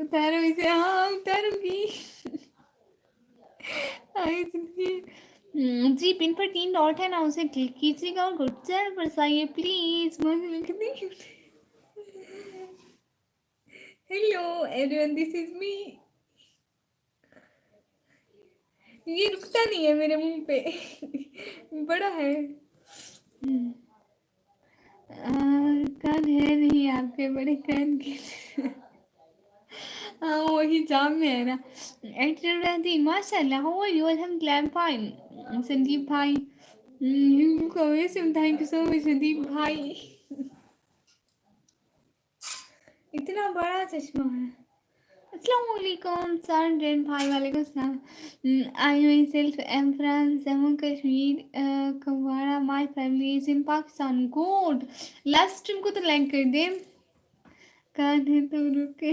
उतारो इसे, हाँ उतारूंगी। जी पिन पर 3 डॉट है ना, उसे क्लिक कीजिएगा और गुड बरसाइए please. Hello everyone, this is me. ये रुकता नहीं है मेरे मुंह पे। बड़ा है। कान है नहीं आपके बड़े कान के। हाँ वही जाम में है ना। एडिटर रहती माशाल्लाह। How are you? अल्हम्दुलिल्लाह फाइन। संदीप भाई you amazing, thank you so much Sandeep भाई। इतना बड़ा चश्मा है। अस्सलाम वालेकुम सर भाई, वालेकुम सलाम। I myself am from Jammu Kashmir Kupwara, my family is in Pakistan. Good, live stream को तो लाइक कर दे। कान है तो रुके।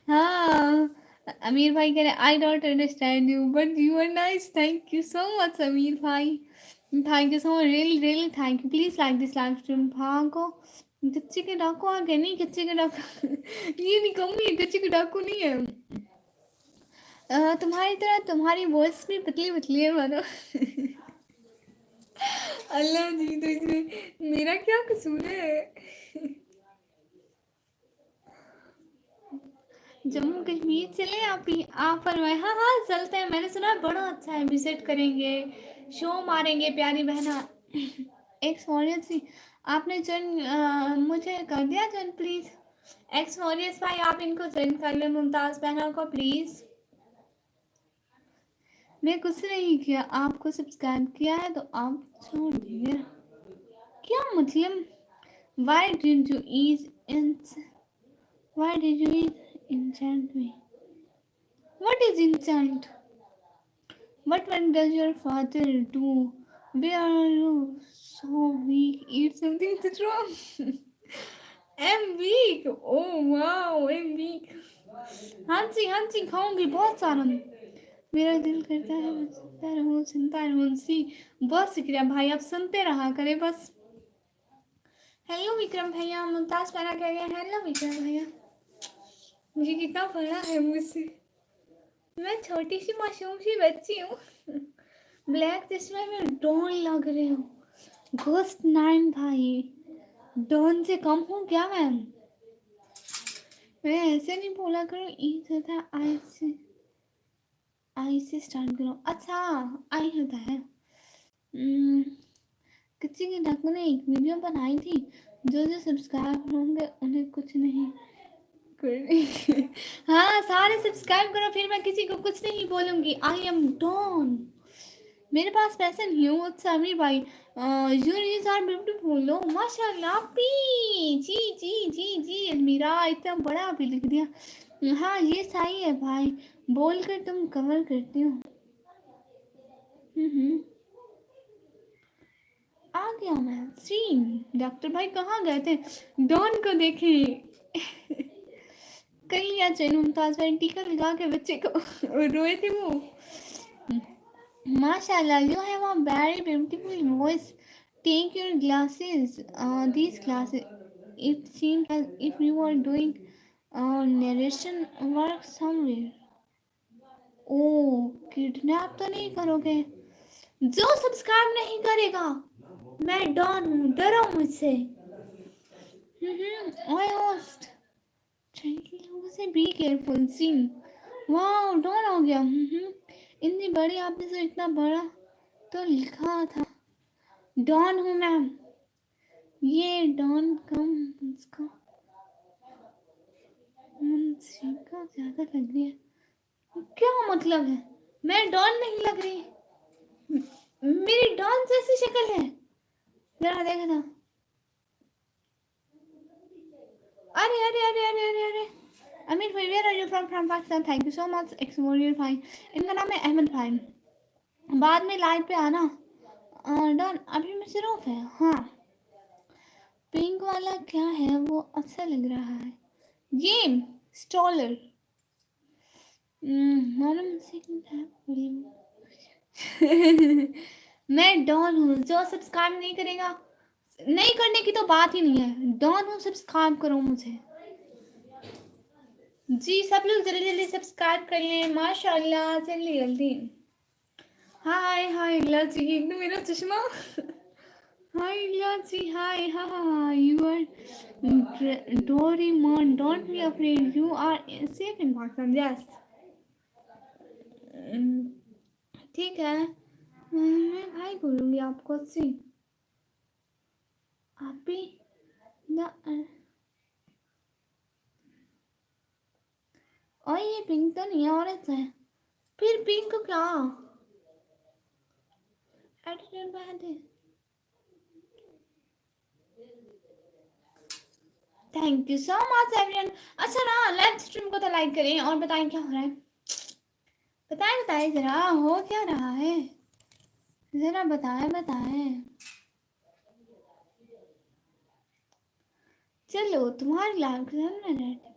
हाँ अमीर भाई कह रहे I don't understand you but you are nice, thank you so much Aamir भाई, thank you so much, really really thank you. Please like this live stream. भागो कच्चे के डाकू आ गए। नहीं कच्चे के डाकू ये नहीं कहूँगी, कच्चे के डाकू नहीं है। तुम्हारी तरह तुम्हारी वॉइस भी पतली पतली है मानो। अल्लाह जी, तो इसमें मेरा क्या कसूर है? जम्मू कश्मीर चले आप फरमाए। हाँ हाँ चलते हैं, मैंने सुना बड़ा अच्छा है, विजिट करेंगे, शो मारेंगे प्यारी बहना। एक्स वॉरियर्स भी आपने ज्वाइन मुझे कर दिया ज्वाइन प्लीज़। एक्स वॉरियर्स भाई आप इनको ज्वाइन कर लें, मुमताज़ बहना को प्लीज़। मैं कुछ नहीं किया, आपको सब्सक्राइब किया है तो आप छोड़ दीजिए। क्या मतलब? Why did you is Why did you enchant me? What is enchant? What one does your father do? Where are you so weak? Eat something strong. I'm weak. Oh wow, I'm weak. हाँ जी खाऊंगी बहुत सारा। मेरा दिल करता है मैं सुनता रहूँ सी। बहुत शुक्रिया भाई, आप सुनते रहा करें बस। हेलो विक्रम भैया, मुमताज पैरा कह रहे हैं हेलो विक्रम भैया। मुझे कितना बड़ा है मुझसे। मैं छोटी सी मासूम सी बच्ची हूँ। ब्लैक चश्मे में डॉन लग रहे हो। घोस्ट 9 भाई, डॉन से कम हूँ क्या मैम? मैं ऐसे नहीं बोला करूँ। ई होता है आई से स्टार्ट करो। अच्छा, आई होता है। किसी की डक ने एक वीडियो बनाई थी, जो जो सब्सक्राइब होंगे उन्हें कुछ नहीं हाँ, सारे सब्सक्राइब करो, फिर मैं किसी को कुछ नहीं बोलूंगी। I am Don. मेरे पास पैसे नहीं हो समीर भाई। Your eyes are beautiful. लो माशाल्लाह पी। जी जी जी जी अलमीरा, इतना बड़ा भी लिख दिया। हाँ ये सही है भाई, बोल कर तुम कवर करती हो। आ गया मैं। सीन डॉक्टर भाई कहाँ गए थे? डॉन को देखे। कल लिया चैन मुमताज भाई टीका लगा के बच्चे को रोए थे वो। माशाल्लाह, you have a very beautiful voice. Take your glasses. These glasses. It seems as if you are doing narration work somewhere. Oh, kidnap तो नहीं करोगे? जो सब्सक्राइब नहीं करेगा, मैं डॉन हूँ, डरो मुझसे। I host. लोगों से बी केयरफुल। सीन वाह, डॉन हो गया। इतनी बड़ी आपने से इतना बड़ा तो लिखा था। डॉन हूँ मैम। ये डॉन कम उसका मुंशी का ज्यादा लग रही है। क्या मतलब है? मैं डॉन नहीं लग रही? मेरी डॉन जैसी शक्ल है। जरा देखा था। अरे अरे अरे अरे अरे अरे अमीर भाई, where are you from Pakistan? Thank you so much एक्समोरियर भाई। इनका नाम है अहमद भाई। बाद में लाइव पे आना। डॉन अभी मैं सिर्फ है। हाँ, पिंक वाला क्या है वो? अच्छा लग रहा है। गेम स्टॉलर। मालूम मैं डॉन हूँ। जो सब्सक्राइब नहीं करेगा, नहीं करने की तो बात ही नहीं है। डॉन हूँ, सब्सक्राइब करो मुझे। जी सब लोग जल्दी जल्दी सब्सक्राइब कर लें। माशाल्लाह, जल्दी जल्दी। हाय हाय लाची, एकदम मेरा चश्मा। Hi Lachi, hi hi. You are Doraemon, don't be afraid, you are safe in Pakistan. Yes, ठीक है। मैं भाई बोलूँगी आपको। सी आप भी और ये पिंक तो नहीं है, ऑरेंज है। फिर पिंक क्या? एटीट्यूड बैड है। Thank you so much everyone. अच्छा ना, लाइव स्ट्रीम को तो लाइक करें और बताएं क्या हो रहा है। बताएं बताएं जरा, हो क्या रहा है? जरा बताएं बताएं। चलो तुम्हारी लाइव करना।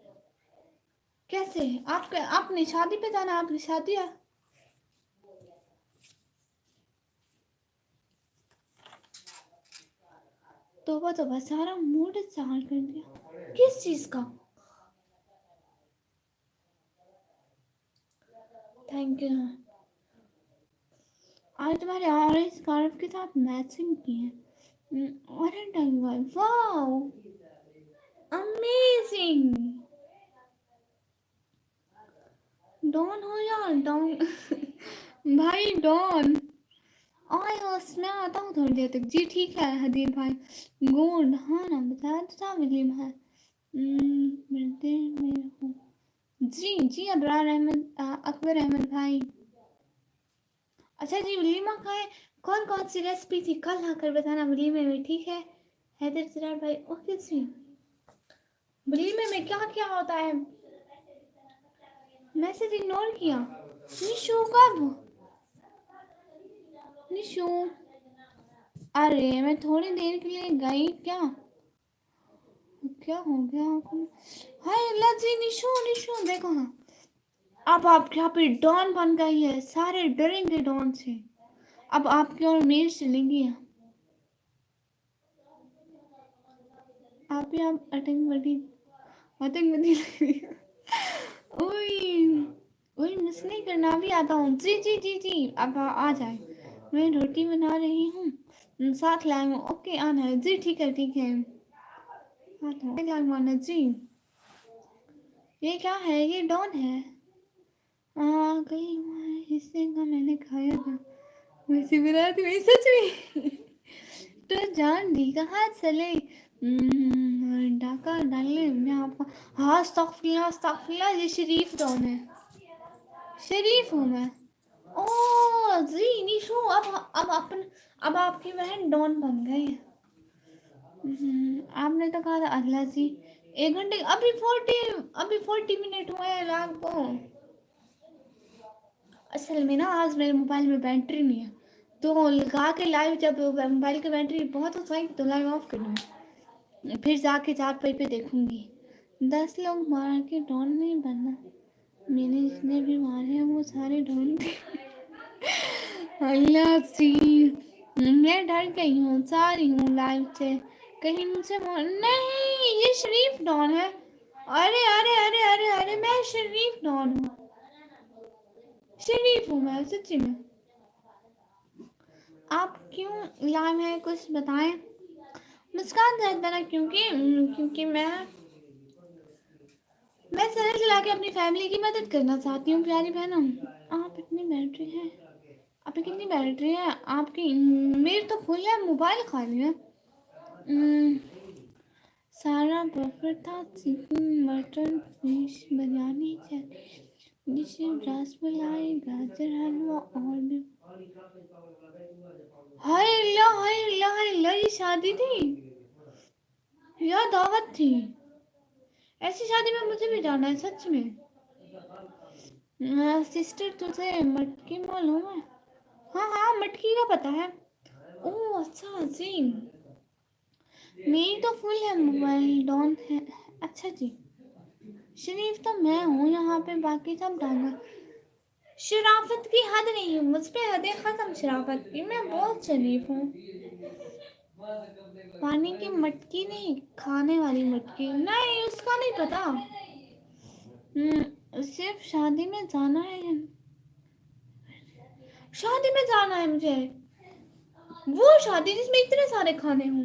कैसे? आपके आपने शादी पे जाना, आपकी शादी है। तोबा तोबा, सारा मूड चार कर दिया। किस चीज का? Thank you. आज तुम्हारे ऑरेंज स्कार्फ के साथ मैचिंग की है। Orange tiger, wow amazing. Don हो यार, डॉन भाई डॉन। आए होस्ट, मैं आता हूँ थोड़ी देर तक। जी ठीक है हदीर भाई। गुड। हाँ ना, बताया तो था विलीम है। मिलते मेरे को। जी जी अबरार अहमद, अकबर अहमद भाई। अच्छा जी, वलीमा का है। कौन कौन सी रेसिपी थी कल आकर बताना वलीमे में, ठीक है? हैदर सिरार भाई, ओके जी। वलीमे में क्या क्या होता है? मैसेज इग्नोर किया। निशु कब? निशु, अरे मैं थोड़ी देर के लिए गई क्या? क्या हो गया आपको? हाय अल्लाह जी, निशु निशु देखो ना, अब आपके यहाँ पे डॉन बन गई है। सारे डरेंगे डॉन से। अब आपकी और मेल चलेंगी। आप ही आप आतंकवादी, आतंकवादी लग रही है। ओए वही मिस नहीं करना, अभी आता हूँ। जी जी जी जी, अब आ जाए। मैं रोटी बना रही हूँ, साथ लाई हूँ। ओके, आना है जी, ठीक है ठीक है। लाइम जी, ये क्या है? ये डॉन है। कल हिस्से का मैंने खाया था, वैसे मेरा तो वही सच में। तो जान दी कहाँ चले, डाका डालने में आपका। हाँ, अस्तगफुरुल्लाह अस्तगफुरुल्लाह, ये शरीफ डॉन है। शरीफ हूँ मैं। ओ जी निशु, अब अपन, अब आपकी बहन डॉन बन गई। आपने तो कहा था अल्लाह जी 1 घंटे, अभी 40 मिनट हुए हैं रात को। असल में ना आज मेरे मोबाइल में बैटरी नहीं है, तो लगा के लाइव, जब मोबाइल की बैटरी बहुत हो जाएगी तो लाइव ऑफ कर दूँगी, फिर जाके 4 पे देखूंगी। 10 लोग मार के डॉन नहीं बनना, मैंने जितने भी मारे हैं वो सारे डॉन थे। अल्लाह सी, मैं डर गई हूँ, जा रही हूँ लाइव से, कहीं मुझे नहीं, ये शरीफ डॉन है। अरे अरे अरे अरे अरे, मैं शरीफ डॉन हूँ, शरीफ हूँ मैं सच्ची में। आप क्यों लाइव है, कुछ बताएं। मुस्कान जायद बना, क्योंकि मैं चैनल चला के अपनी फैमिली की मदद करना चाहती हूँ प्यारी बहनों। आप इतनी बैटरी है, आपकी कितनी बैटरी है आपकी? मेरी तो फुल है, मोबाइल खाली है। सारा बफर था, chicken mutton fish biryani dish, rasmalai गाजर हलवा और भी। हाय अल्लाह हाय अल्लाह हाय अल्लाह, ये शादी थी या दावत थी? ऐसी शादी में मुझे भी जाना है सच में। सिस्टर तुझे मटकी मालूम है? हाँ हाँ, मटकी का पता है। ओह अच्छा जी, मेरी तो फुल है मोबाइल, डॉन है। अच्छा जी, शरीफ तो मैं हूँ यहाँ पे, बाकी सब डांगा। शराफत की हद नहीं है मुझ पे, हदें खत्म शराफत की, मैं बहुत शरीफ हूँ। पानी की मटकी नहीं, खाने वाली मटकी नहीं, उसका नहीं पता। सिर्फ शादी में जाना है, शादी में जाना है मुझे, वो शादी जिसमें इतने सारे खाने हों।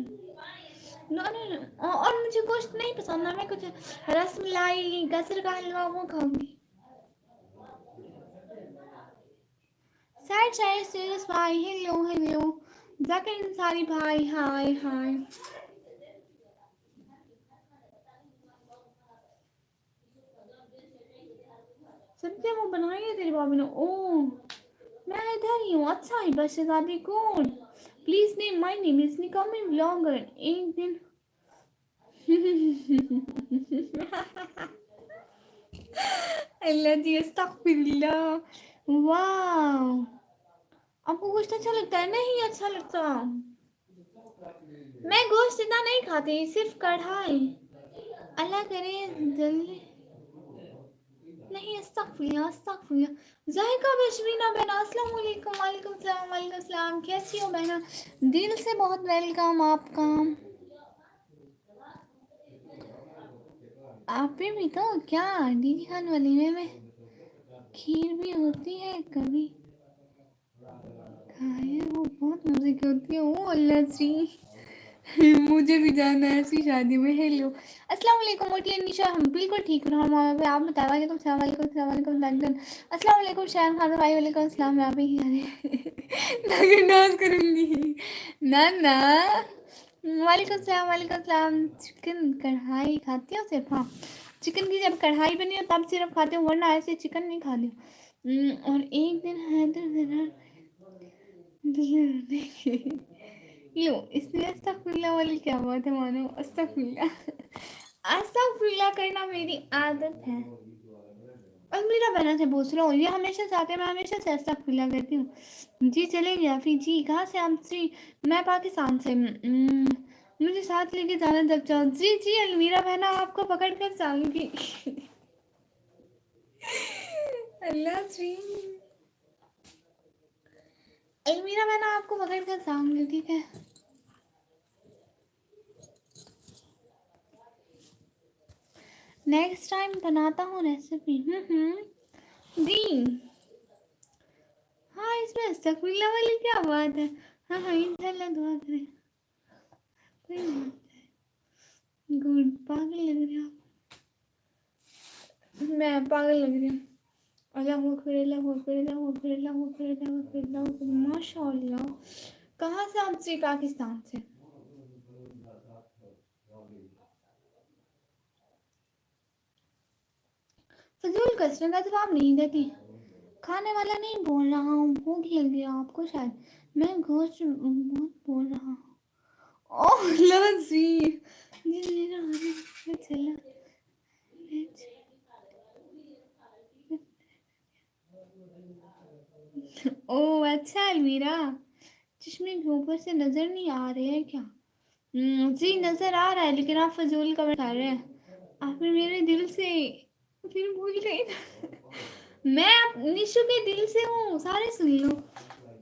नो नो नो, और मुझे गोश्त नहीं पसंद ना, मैं कुछ रसमलाई गाजर का हलवा वो खाऊंगी। सैड सैड सीरियस भाई, हेलो हेलो। जाकिर अंसारी भाई, हाय हाय। सब्जियां वो बनाई है तेरी भाभी ने? ओह, मैं इधर ही हूँ। अच्छा ही बस शहजादी कौन? Please name my name is Nikmi blogger. एक दिन अल्लाह जी अस्तगफिरुल्लाह। वाह, आपको गोश्त अच्छा लगता है? नहीं अच्छा लगता, मैं गोश्त इतना नहीं खाती, सिर्फ कढ़ाई। अल्लाह करे जल्दी नहीं। अस्तगफिरुल्लाह अस्तगफिरुल्लाह। जायका बशरीना बहना, अस्सलाम वालेकुम। वालेकुम सलाम, वालेकुम सलाम, कैसी हो बहना? दिल से बहुत वेलकम आपका। आप भी तो क्या, दीदी खान वलीमे में खीर भी होती है कभी खाए? वो बहुत मजे की होती है। ओ अल्लाह जी, मुझे भी जाना है ऐसी शादी में। हेलो अस्सलाम वालेकुम मोटी निशा, हम बिल्कुल ठीक हो हम पे। आप बताए वालेकुम सलाम, वालेकुम सलाम, वालेकुम लगन। अस्सलाम वालेकुम शहर खान भाई, वालेकुम सलाम। मैं भी लगन डांस करूंगी ना ना। वालेकुम सलाम, वालेकुम सलाम। चिकन कढ़ाई खाती हो सिर्फ? हाँ, चिकन की जब कढ़ाई बनी हो तब सिर्फ खाते हो, वरना ऐसे चिकन नहीं खाती हो। और एक दिन हैदर लो, इसमें अस्तगफुरुल्लाह वाली क्या बात है? मानो अस्तगफुरुल्लाह, अस्तगफुरुल्लाह करना मेरी आदत है। और मेरा बना से पूछ रहा हूँ, ये हमेशा चाहते हैं, मैं हमेशा से अस्तगफुरुल्लाह करती हूँ। जी चले गया फिर जी, कहाँ से आप श्री? मैं पाकिस्तान से। मुझे साथ लेके जाना जब चाहो। जी जी अलमीरा बहना, आपको पकड़ कर जाऊंगी। अल्लाह श्री, अलमीरा बहना आपको पकड़ कर जाऊंगी, ठीक है? नेक्स्ट टाइम बनाता हूँ रेसिपी। दी। हाँ इसमें अस्तगफिरुल्लाह वाली क्या बात है। हाँ हाँ इंशाल्लाह दुआ करें। कोई बात। गुड। पागल लग रहे हो आप। मैं पागल लग रही हूँ। अल्लाहू अकबर अल्लाहू अकबर अल्लाहू अकबर अल्लाहू अकबर अल्लाहू अकबर अल्लाहू अकबर। माशाअल्लाह। कहाँ से आप जी? पाकिस्तान से। फजूल कसरत का जवाब नहीं देती। खाने वाला नहीं बोल रहा हूँ, भूख लगी आपको शायद। मैं गोश्त बहुत बोल रहा हूँ। ओह लजी जी मेरा हाथ चला। ओह अच्छा अलमीरा, चश्मे के ऊपर से नजर नहीं आ रहे हैं क्या? जी नजर आ रहा है, लेकिन आप फजूल कमेंट कर रहे हैं। आपने मेरे दिल से फिर भूल गई ना। मैं आप निशु के दिल से हूँ, सारे सुन लो।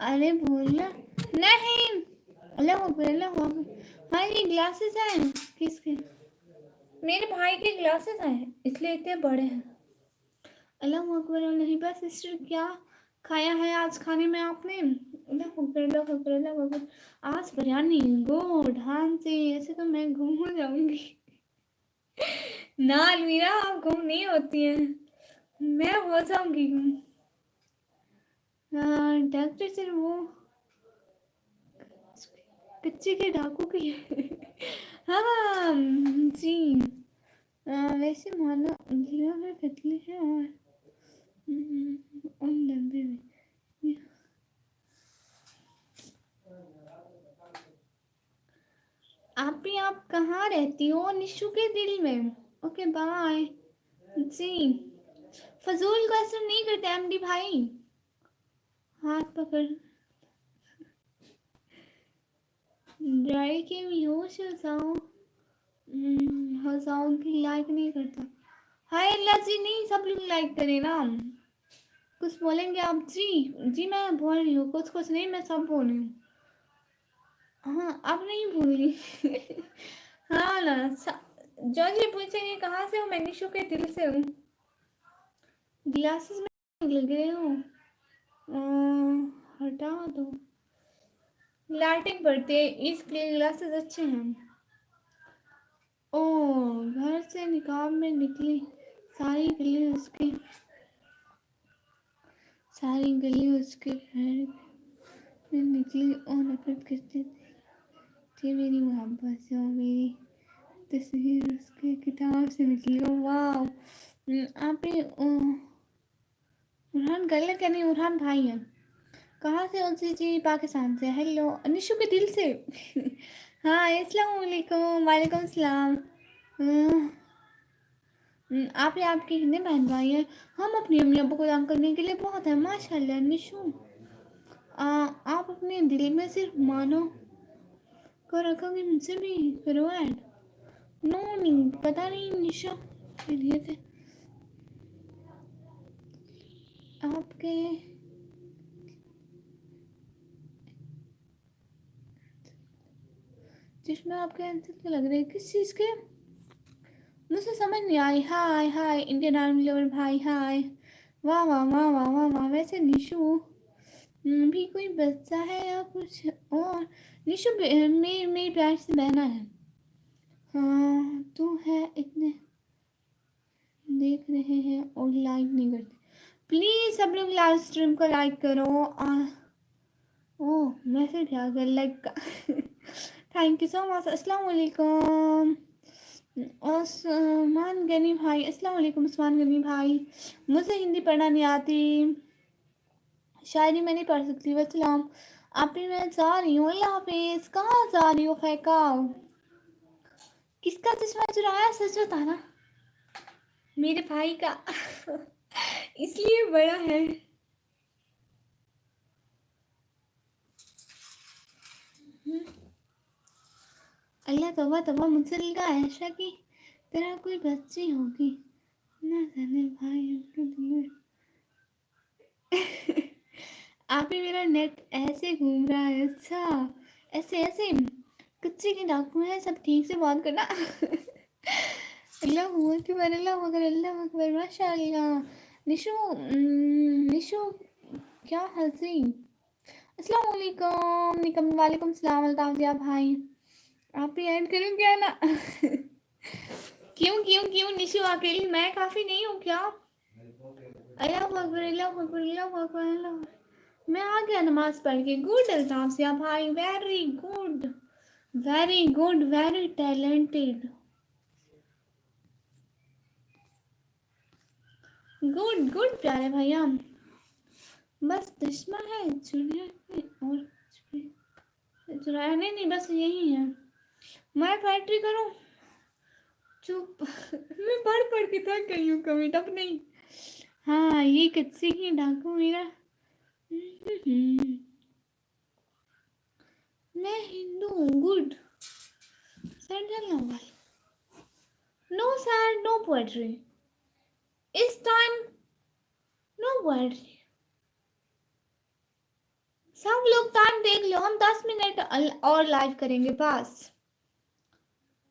अरे बोलना नहीं। अल्लाह अकबर अल्लाह अकबर। हाँ ये ग्लासेस हैं किसके? मेरे भाई के ग्लासेस हैं इसलिए इतने बड़े हैं। अल्लाह अकबर। और नहीं बस सिस्टर क्या खाया है आज खाने में आपने? अल्लाह अकबर अल्लाह अकबर अल्लाह अकबर। आज बिरयानी गुड। हाँ जी ऐसे तो मैं गुम हो जाऊंगी। ना अलमीरा आप गुम नहीं होती हैं, मैं हो जाऊंगी गुम। डॉक्टर सर वो कच्चे के डाकू की हाँ जी। वैसे मानो उंगलियों में पतली है और लंबे में। आप कहाँ रहती हो? निशु के दिल में। ओके बाय जी। फजूल को असर नहीं करते एमडी भाई। हाथ पकड़ ड्राई के बेहोश हो जाओ। हो जाओ की लाइक नहीं करता। हाय अल्लाह जी नहीं सब लोग लाइक करें ना। कुछ बोलेंगे आप जी? जी मैं बोल रही हूँ कुछ कुछ नहीं, मैं सब बोल रही हूँ। हाँ अब नहीं भूली। हाँ ना जो जी पूछेंगे कहाँ से हो? मैं निशु के दिल से हूँ। ग्लासेस में लग रहे हो, हटा दो। लाइटिंग पड़ती है इसलिए ग्लासेस अच्छे हैं। ओ घर से निकाब में निकली सारी गली उसके घर में निकली और नफरत करती थी मेरी मोहब्बत से, और मेरी तस्वीर उसके किताब से निकली। ओ वाह। आप ये उरहान गर्ल क्या नहीं उरहान भाई है। कहाँ से? उनसे जी पाकिस्तान से। हेलो निशु के दिल से। हाँ अस्सलाम वालेकुम। वालेकुम सलाम। आपने आपके कितने बहन भाई हैं? हम अपनी अम्मी अब्बू को तंग करने के लिए बहुत है माशाल्लाह निशु। आप अपने दिल में सिर्फ मानो को रखोगे, मुझसे भी करो ऐड। नो नहीं पता नहीं निशा लिए थे आपके। जिसमें आपके आंसर के लग रहे हैं किस चीज़ के? मुझे समझ नहीं आई। हाय हाय इंडियन आर्मी लवर भाई हाय। वाह वाह वाह वाह वाह वाह। वैसे निशु भी कोई बच्चा है या कुछ और? निशु मेरी प्यार से बहना है। हाँ तू है इतने देख रहे हैं और लाइक नहीं करते। प्लीज़ सब लोग लाइव स्ट्रीम को लाइक करो। ओह मैसेज आ गया लाइक का। Thank you so much. अस्सलाम वालेकुम उस्मान गनी भाई। अस्सलाम वालेकुम उस्मान गनी भाई। मुझे हिंदी पढ़ना नहीं आती, शायरी मैं नहीं पढ़ सकती। वसलाम आप ही मैं जा रही हूँ। अल्लाह हाफिज़। कहाँ जा रही हो फैका? किसका चश्मा चुराया सच बताना। मेरे भाई का। इसलिए बड़ा है। अल्लाह तौबा तौबा। मुझसे लगा ऐशा की तरह कोई बच्ची होगी ना जाने भाई उनके दिल में। आप ही मेरा नेट ऐसे घूम रहा है। अच्छा ऐसे ऐसे कच्चे के डाकू हैं सब, ठीक से बात करना। अल्लाह अकबर अल्लाह अकबर अल्लाह अकबर माशाल्लाह। निशु निशु क्या हंसी। अस्सलाम वालेकुम निकम, वालेकुम सलाम अल्ताफिया भाई, आप भी ऐड करूँ क्या ना? क्यों क्यों क्यों निशु अकेली मैं काफी नहीं हूँ क्या? अल्लाह अकबर अल्लाह अकबर अल्लाह अकबर अल्लाह। मैं आ गया नमाज पढ़ के। गुड अल्ताफिया भाई, very good very good, very talented, good good प्यारे भैया। बस चश्मा है चुराया है और कुछ भी चुराया नहीं, बस यही है। मैं फैक्ट्री करूँ? चुप। मैं पढ़ पढ़ के थक गई हूँ, कभी टप नहीं। हाँ ये कच्चे ही डाकू मेरा। मैं हिंदू हूँ। गुड। सैंडल नोवेल, नो सैड नो पोएट्री इस टाइम, नो पोएट्री। सब लोग टाइम देख लो, हम 10 मिनट और लाइव करेंगे बस।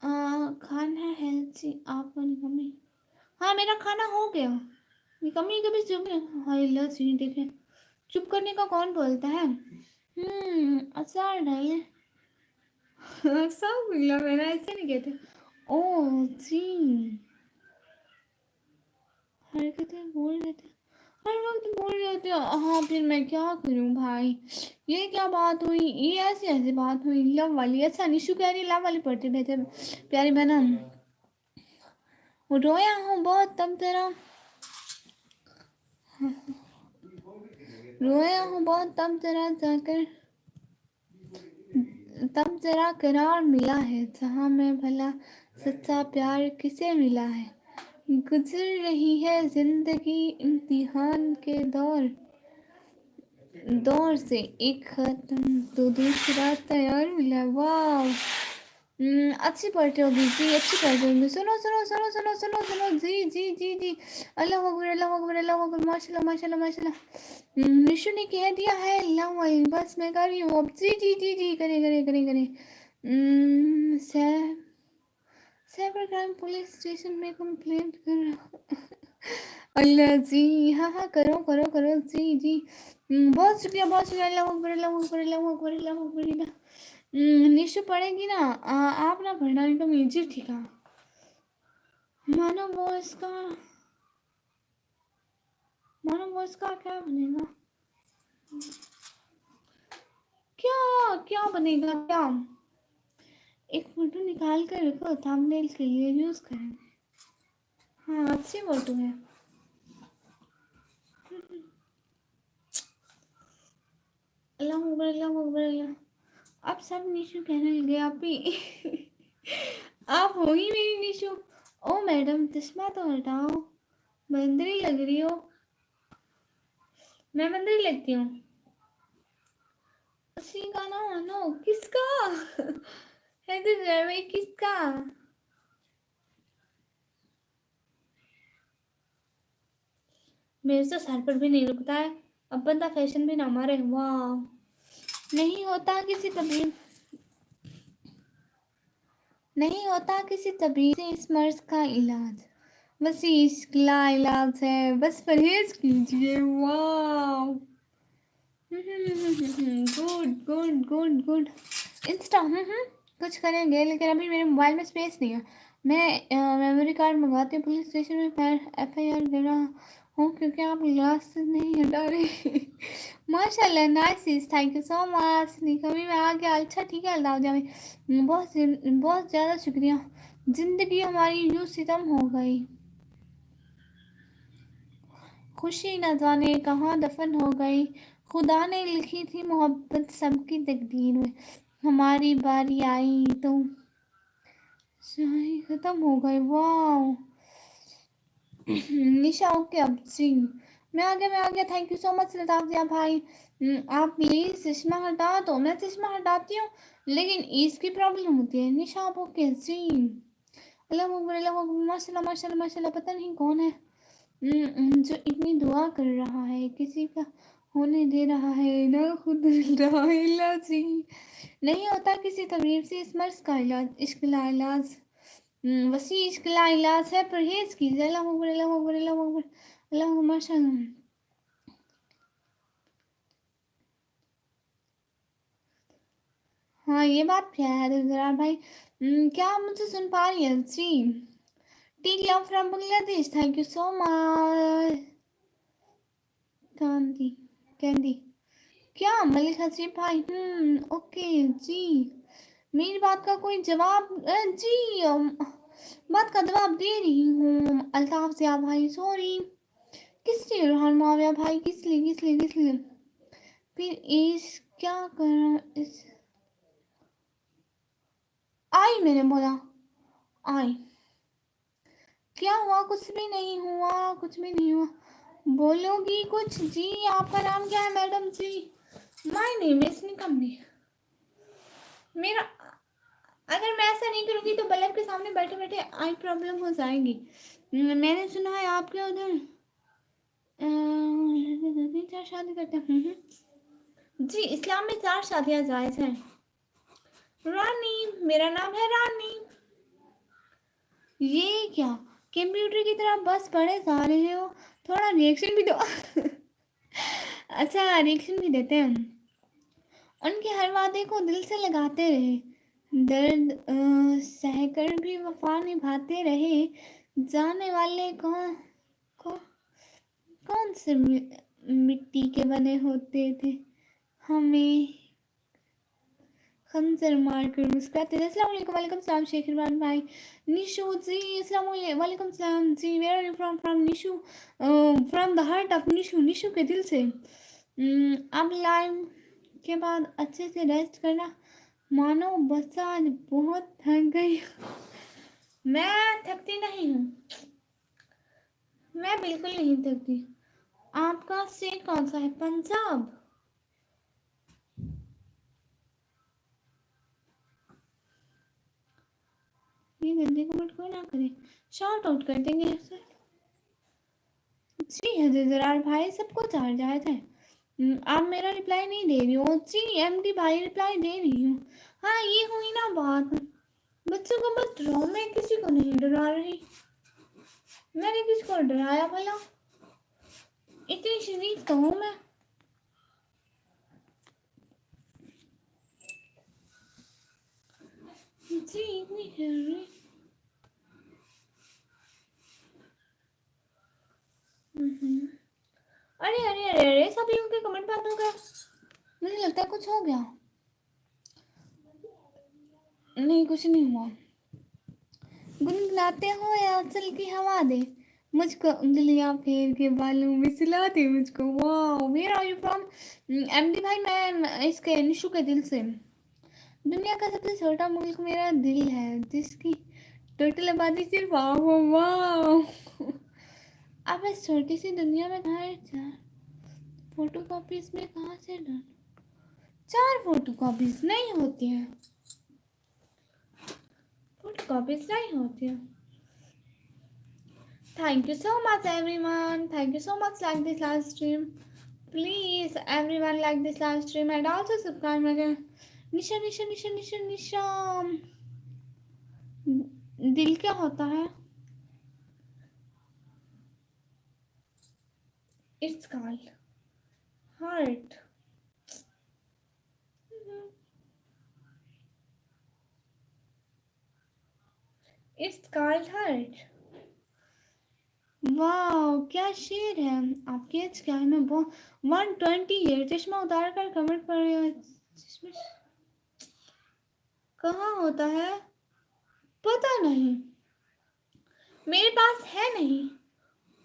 खाना हेल्थी आप निकम्मी। हाँ मेरा खाना हो गया। निकम्मी कभी चुप। हाय लसी देखे, चुप करने का कौन बोलता है? अचार डाले। सब मिला, मैंने ऐसे नहीं कहते। ओ जी, हरकतें बोल देते, हर वक्त बोल रहे थे। हाँ फिर मैं क्या करूँ भाई, ये क्या बात हुई, ये ऐसी ऐसी बात हुई लव वाली। अच्छा निशु कह रही लव वाली पढ़ते बैठे प्यारी बहना। रोया हूँ बहुत तब तेरा, रोया हूँ बहुत तब तेरा जाकर, तब जरा करार मिला है जहाँ मैं भला सच्चा प्यार किसे मिला है। गुजर रही है जिंदगी इम्तिहान के दौर से, एक खत्म तो दूसरा तैयार मिला। वाह अच्छी पढ़ते होगी जी, अच्छी पढ़ते होगी। सुनो सुनो सुनो सुनो सुनो सुनो जी जी जी जी। अल्लाह अकबर अल्लाह अकबर अल्लाह अकबर, माशाल्लाह माशाल्लाह माशाल्लाह। निशु ने कह दिया है अल्लाह, बस मैं कर रही हूँ अब। जी जी जी जी, करे करे करे करे। साइबर क्राइम पुलिस स्टेशन में कंप्लेंट कर रहा। अल्लाह जी, हाँ हाँ करो करो करो जी जी। बहुत शुक्रिया बहुत शुक्रिया। अल्लाह अकबर अल्लाह अकबर अल्लाह अकबर अल्लाह अकबर। निशु पढ़ेगी ना, आप ना पढ़ना नहीं तो म्यूजिक ठीक है। मानो वो इसका, मानो वो इसका क्या बनेगा, क्या क्या बनेगा क्या? एक फोटो निकाल कर रखो, थंबनेल के लिए यूज करेंगे। हाँ अच्छी फोटो है। अल्लाह अकबर अल्लाह अकबर अल्लाह। अब सब निशु कहने लगे आप ही। आप हो ही मेरी निशु। ओ मैडम चश्मा तो हटाओ, बंदरी लग रही हो। मैं बंदरी लगती हूँ? उसी का ना मानो, किसका? है किसका? मेरे तो सर पर भी नहीं रुकता है, अब बंदा फैशन भी ना मारे। वाह, नहीं होता किसी तबीब, नहीं होता किसी तबीब से इस मर्ज का इलाज, बस इश्क का इलाज है, बस परहेज कीजिए। वाह good good good good. Insta कुछ करेंगे, लेकिन अभी मेरे मोबाइल में स्पेस नहीं है। मैं मेमोरी कार्ड मंगाती हूँ, पुलिस स्टेशन में FIR दे रहा हूँ क्योंकि आप ग्लास नहीं हटा रहे। माशाल्लाह nice, thank you so much. कभी मैं आ गया, अच्छा ठीक है अल्लाह जावे। बहुत बहुत ज़्यादा शुक्रिया। ज़िंदगी हमारी यूँ सितम हो गई, खुशी न जाने कहाँ दफन हो गई। खुदा ने लिखी थी मोहब्बत सबकी तकदीर में, हमारी बारी आई तो शाही खत्म हो गई। वाह निशा ओके अब जी, मैं आ गया थैंक यू सो मच लताफिया भाई। आप प्लीज चश्मा हटा दो। मैं चश्मा हटाती हूँ लेकिन इसकी प्रॉब्लम होती है। निशा आप ओके जी? अल्लाह अकबर अल्लाह अकबर, माशाल्लाह माशाल्लाह माशाल्लाह। पता नहीं कौन है जो इतनी दुआ कर रहा है, किसी का होने दे रहा है ना खुद मिल रहा है। अल्लाह जी, नहीं होता किसी तबीब से इस मर्ज का इलाज, इश्क का इलाज, वसी इश्क का इलाज है, परहेज कीजिए। अल्लाह अकबर अल्लाह अकबर अल्लाह अकबर। अल्लाहुम्मा सल्लम। हाँ ये बात क्या है दिलदार भाई? क्या आप मुझे सुन पा रही हैं जी? टी love from Bangladesh, thank you so much. Candy candy क्या मलिक हसीब भाई? ओके जी। मेरी बात का कोई जवाब जी बात का जवाब दे रही हूँ अल्ताफ से भाई। सॉरी किस लिए रुहान माविया भाई? किस लिए फिर इस क्या कर रहा इस आई मैंने बोला आई। क्या हुआ? कुछ भी नहीं हुआ, कुछ भी नहीं हुआ। बोलोगी कुछ जी? आपका नाम क्या है madam ji? My name is निकम्मी। मेरा अगर मैं ऐसा नहीं करूँगी तो बल्ब के सामने बैठे बैठे आई प्रॉब्लम हो जाएगी। मैंने सुना है आपके उधर 4 शादी करते हैं। जी इस्लाम में 4 शादियाँ जायज़ हैं। रानी, मेरा नाम है रानी। ये क्या कंप्यूटर की तरह बस पढ़े जा रहे हो? थोड़ा रिएक्शन भी दो। अच्छा रिएक्शन भी देते हैं। उनके हर वादे को दिल से लगाते रहे, दर्द सहकर भी वफा निभाते रहे। जाने वाले कौन कौन से मिट्टी के बने होते थे, हमें खंजर मार कर मुस्कुराते थे। अस्सलाम वालेकुम। वालेकुम सलाम शेख इरफान भाई। निशु जी अस्सलाम वालेकुम सलाम जी। Where are you from Nishu? From the heart of Nishu, Nishu के दिल से। अब लाइव के बाद अच्छे से रेस्ट करना। मानो बस आज बहुत थक गई। मैं थकती नहीं हूँ, मैं बिल्कुल नहीं थकती। आपका स्टेट कौन सा है? पंजाब। ये गंदे कमेंट को ना करें, शॉर्ट आउट कर देंगे सर। जी हजरार भाई सबको चार्ज आया था। आप मेरा रिप्लाई नहीं दे रही हो जी। एमडी भाई रिप्लाई दे रही हूँ। हाँ ये हुई ना बात। बच्चों को मत डराओ, मैं किसी को नहीं डरा रही। मैंने किसको डराया भला? इतनी शरीफ तो हूँ मैं। जी इतनी शरीफ। अरे अरे अरे अरे सभी उनके कमेंट बंद हो गए। मुझे लगता है कुछ हो गया। नहीं कुछ नहीं हुआ। गुनगुनाते हो या चल की हवा दे, मुझको उंगलियां फेर के बालों में सिलाते मुझको। वाह where are you from? MD भाई मैं इसके निशु के दिल से। दुनिया का सबसे छोटा मुल्क मेरा दिल है, जिसकी टोटल आबादी सिर्फ वाह। अब इस छोटी सी दुनिया में घर 4 फोटो कॉपीज में कहाँ से डर? 4 फोटो कॉपीज नहीं होती हैं, फोटो कॉपीज नहीं होती हैं। Thank you so much everyone. Thank you so much like this live stream. Please everyone like this live stream and also subscribe again. निशा निशा निशा निशा निशा दिल क्या होता है? It's called heart. It's called heart. वाह क्या शेर है। आपकी एज क्या है? मैं बहुत 120 चश्मा उतार कर कमेंट कर रही हूँ। कहाँ होता है पता नहीं, मेरे पास है नहीं।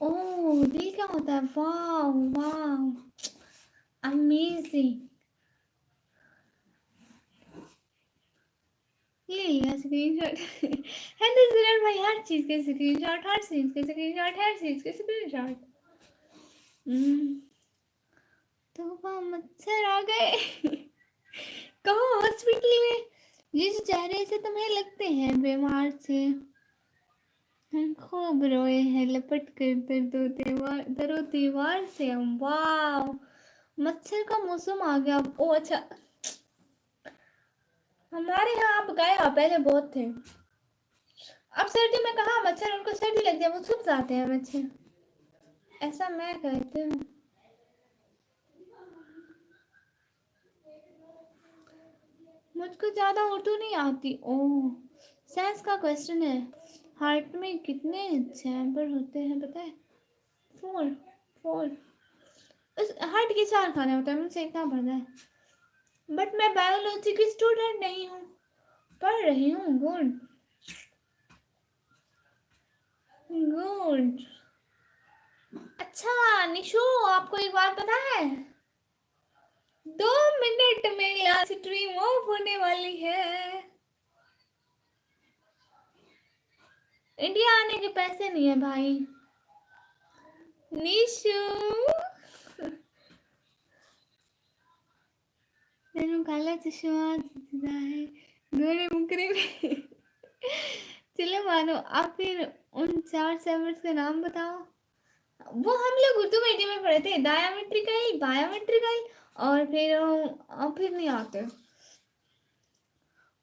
ओह दिल क्या होता है? वाह वाह अमेजिंग। ले लिया स्क्रीनशॉट। है तो जरूर भाई, हर चीज के स्क्रीनशॉट, हर चीज के स्क्रीनशॉट, हर चीज के स्क्रीनशॉट। तो वहाँ मच्छर आ गए। कहाँ हॉस्पिटल में? जिस चेहरे से तुम्हें लगते हैं बीमार से, हम खूब रोए हैं लपट कर दरो दीवार से हम। वाह मच्छर का मौसम आ गया। ओ अच्छा हमारे यहाँ आप गए पहले बहुत थे, अब सर्दी में कहाँ मच्छर, उनको सर्दी लगती है वो छुप जाते हैं मच्छर। ऐसा मैं कहती हूँ। मुझको ज़्यादा उर्दू नहीं आती। ओह, साइंस का क्वेश्चन है। हार्ट में कितने चैम्बर होते हैं पता है? 4 4। उस हार्ट के 4 खाने होते हैं, मुझसे इतना पढ़ना है। बट मैं बायोलॉजी की स्टूडेंट नहीं हूँ, पढ़ रही हूँ। Good good. अच्छा निशु, आपको एक बात पता है? 2 मिनट में यहाँ से स्ट्रीम ऑफ होने वाली है। इंडिया आने के पैसे नहीं है भाई। निशु तेनू काला चश्मा है गोरे मुकरे में। चलो मानो, आप फिर उन 4 सर्वर्स का नाम बताओ। वो हम लोग उर्दू मीडियम में पढ़े थे, डायमेट्रिकल, बायोमेट्रिकल, और फिर नहीं आते।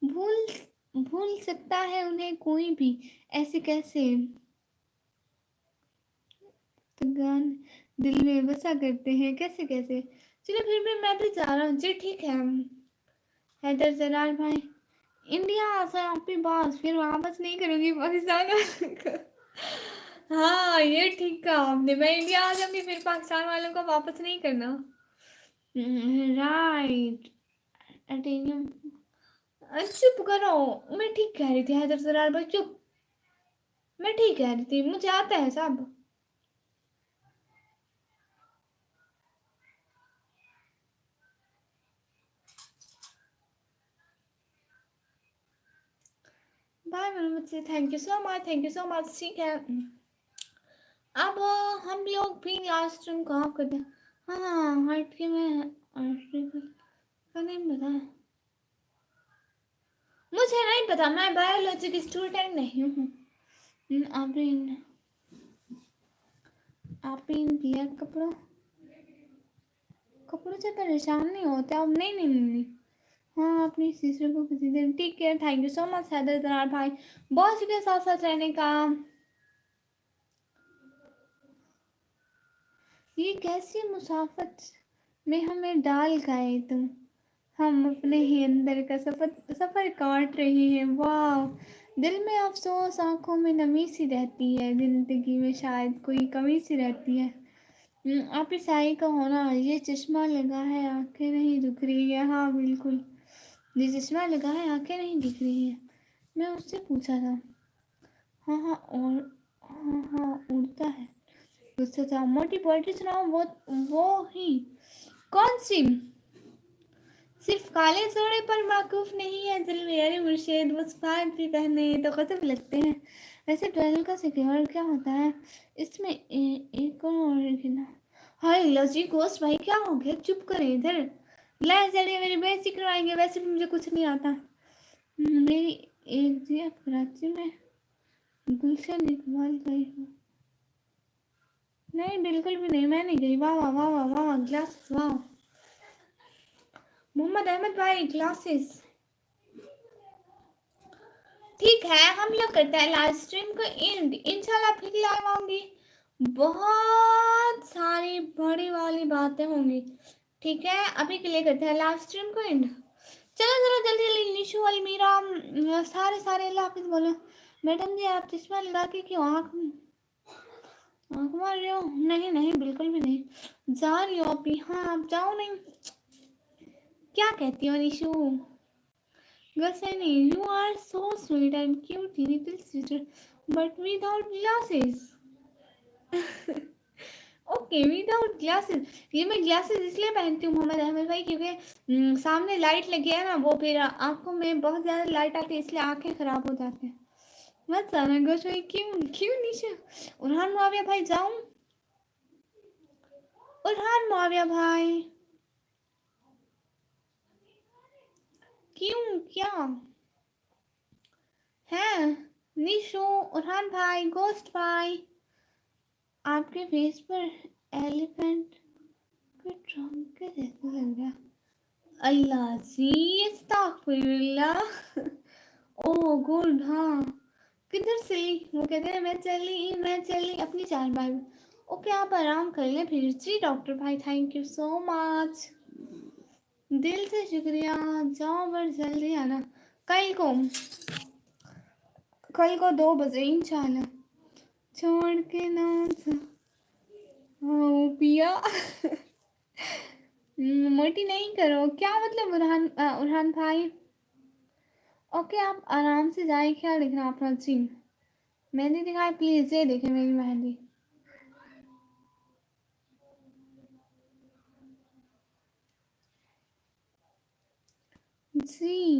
भूल भूल सकता है उन्हें कोई भी, ऐसे कैसे? गान दिल में बसा करते हैं, कैसे कैसे? चलो फिर भी मैं भी जा रहा हूँ जी। ठीक है हैदर जलाल भाई, इंडिया से आपकी बात फिर वापस नहीं करूँगी पाकिस्तान। हाँ ये ठीक कहा आपने, मैं इंडिया आ जाऊंगी फिर पाकिस्तान वालों को वापस नहीं करना। राइट। अटेनियम। चुप करो, मैं ठीक कह रही थी हैदर जलाल भाई, चुप। मैं ठीक कह रही थी, मुझे आता है सब। बाय मुझसे, thank you so much, thank you so much. ठीक है, अब हम लोग भी लास्ट रूम को ऑफ करते हैं। हाँ हार्ट के में आर्टिकल का नहीं पता, मुझे नहीं पता, मैं बायोलॉजी की स्टूडेंट नहीं हूँ। आप इन क्लियर कपड़ों से परेशान नहीं होते अब? नहीं नहीं नहीं नहीं। हाँ अपनी सिस्टर को किसी दिन। ठीक है, thank you so much Haider Jalal भाई, बॉस के साथ साथ रहने का। ये कैसी मुसाफत में हमें डाल गए तुम, हम अपने ही अंदर का सफर सफर काट रहे हैं। वाह, दिल में अफसोस, आंखों में नमी सी रहती है, जिंदगी में शायद कोई कमी सी रहती है। आप इस आई का होना, ये चश्मा लगा है आंखें नहीं दिख रही है। हाँ बिल्कुल, ये चश्मा लगा है आंखें नहीं दिख रही है। मैं उससे पूछा था। हाँ हाँ, और हाँ हाँ उड़ता है। उससे था मोटी पोइट्री सुनाओ। वो ही कौन सी? सिर्फ काले जोड़े पर माकूफ नहीं है दिल मेरे मुर्शिद, मुस्कान भी पहने तो गजब लगते हैं। वैसे 12 का सिक्योर क्या होता है? इसमें एक और गिना। हाय लजी गोस्ट भाई, क्या हो गया? चुप करें इधर, लाइन चलिए, मेरी बेइज्जती करवाएंगे। वैसे भी मुझे कुछ नहीं आता। मेरी एक जी कराची में गुलशन इकबाल गई हूँ। नहीं बिल्कुल भी नहीं, मैं नहीं गई। वाह वाह वाह वाह वाह, ग्लासेस, वाह मोहम्मद अहमद भाई, ग्लासेस। ठीक है, हम लोग करते हैं लाइव स्ट्रीम को एंड। इंशाल्लाह फिर लाइव आऊंगी, बहुत सारी बड़ी वाली बातें होंगी। ठीक है, अभी के लिए करते हैं लाइव स्ट्रीम को एंड। चलो चलो जल्दी जल्दी, निशु अलमीरा सारे सारे अल्लाह हाफिज बोलो। मैडम जी आप चश्मा लगा के क्यों आँख मार रहे हो? नहीं नहीं बिल्कुल भी नहीं, जा रही हो अभी। हाँ आप जाओ। नहीं क्या कहती हो Nishu? Goswami, you are so sweet and cute little sister, but without glasses. Okay without glasses. ये मैं ग्लासेस इसलिए पहनती हूँ मोहम्मद अहमद भाई, क्योंकि सामने लाइट लगी है ना, वो फिर आंखों में बहुत ज़्यादा लाइट आती है, इसलिए आंखें खराब हो जाती हैं। मत जाना गोशवाई, क्यों क्यों नीचे? उरहान मुआविया भाई जाऊँ? उरहान मुआविया भाई क्यों, क्या है? निशु, उरहान भाई, गोस्ट भाई, आपके फेस पर एलिफेंट के ट्रंक के जैसा लग रहा। अल्लाह सी, अस्तगफिरुल्लाह। Oh good. हाँ किधर से ली? वो कहते हैं मैं चली अपनी चार बार। ओके आप आराम कर लें फिर। जी डॉक्टर भाई थैंक यू सो मच, दिल से शुक्रिया। जाओ बस जल्दी आना कल को, कल को 2 बजे इंशाल्लाह। छोड़ के ना हाँ पिया मोटी नहीं करो, क्या मतलब उरहान भाई। ओके आप आराम से जाए, क्या लिख रहा अपना जी। मेहंदी दिखाए प्लीज, ये देखे मेरी मेहंदी। जी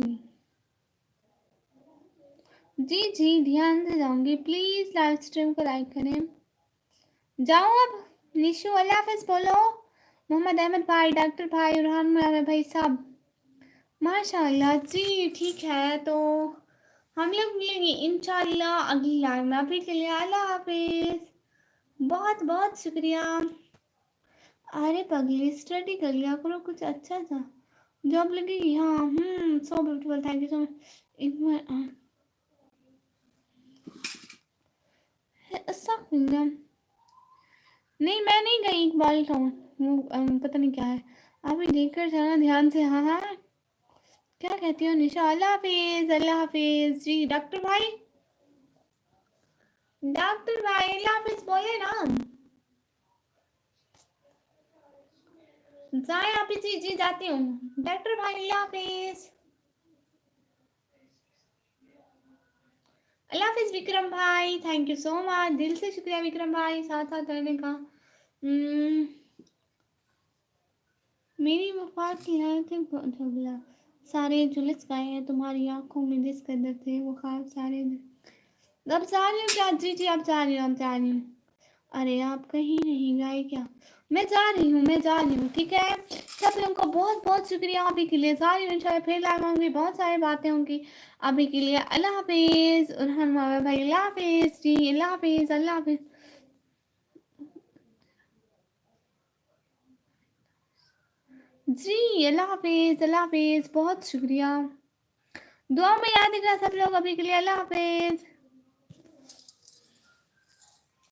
जी जी ध्यान से जाऊंगी, प्लीज लाइव स्ट्रीम को लाइक करें। जाओ अब निशु, अल्लाह हाफिज बोलो। मोहम्मद अहमद भाई, डॉक्टर भाई, उरहान भाई साहब, माशाल्लाह जी। ठीक है तो हम लोग मिलेंगे इंशाल्लाह अगली लाइव में। अभी के लिए अल्लाह हाफिज, बहुत बहुत शुक्रिया। अरे पगली स्टडी कर लिया करो कुछ अच्छा सा, जॉब लगेगी। हाँ so beautiful, thank you so much. ऐसा नहीं, मैं नहीं गई इकबाल टाउन, वो पता नहीं क्या है। अभी देखकर जाना ध्यान से। हाँ हाँ क्या कहती हो निशा। अल्लाह हाफिज, अल्लाह हाफिज जी। डॉक्टर भाई, डॉक्टर भाई अल्लाह हाफिज बोले ना। जाए आप जी जी जाती हूँ। डॉक्टर भाई अल्लाह हाफिज, अल्लाह हाफिज। विक्रम भाई थैंक यू सो मच, दिल से शुक्रिया विक्रम भाई साथ साथ रहने का। मेरी वफात की हालत झगला, सारे जुलस गए हैं तुम्हारी आंखों में जिस कदर थे वो ख्वाब सारे। अब जा रही हूँ क्या जी जी, अब जा रही हूँ, अब जा रही हूँ। अरे आप कहीं नहीं गए क्या। मैं जा रही हूँ, मैं जा रही हूँ, ठीक है। सब लोगों को बहुत बहुत शुक्रिया। अभी के लिए जा रही हूँ, इंशाल्लाह फिर लाइव आऊंगी, बहुत सारी बातें होंगी। अभी के लिए अल्लाह हाफिज। उरहान भाई अल्लाह हाफिज जी, अल्लाह हाफिज, अल्लाह हाफिज जी, अल्लाह हाफिज, अल्लाह हाफिज, बहुत शुक्रिया। दुआ में याद रखना सब लोग। अभी के लिए अल्लाह हाफिज।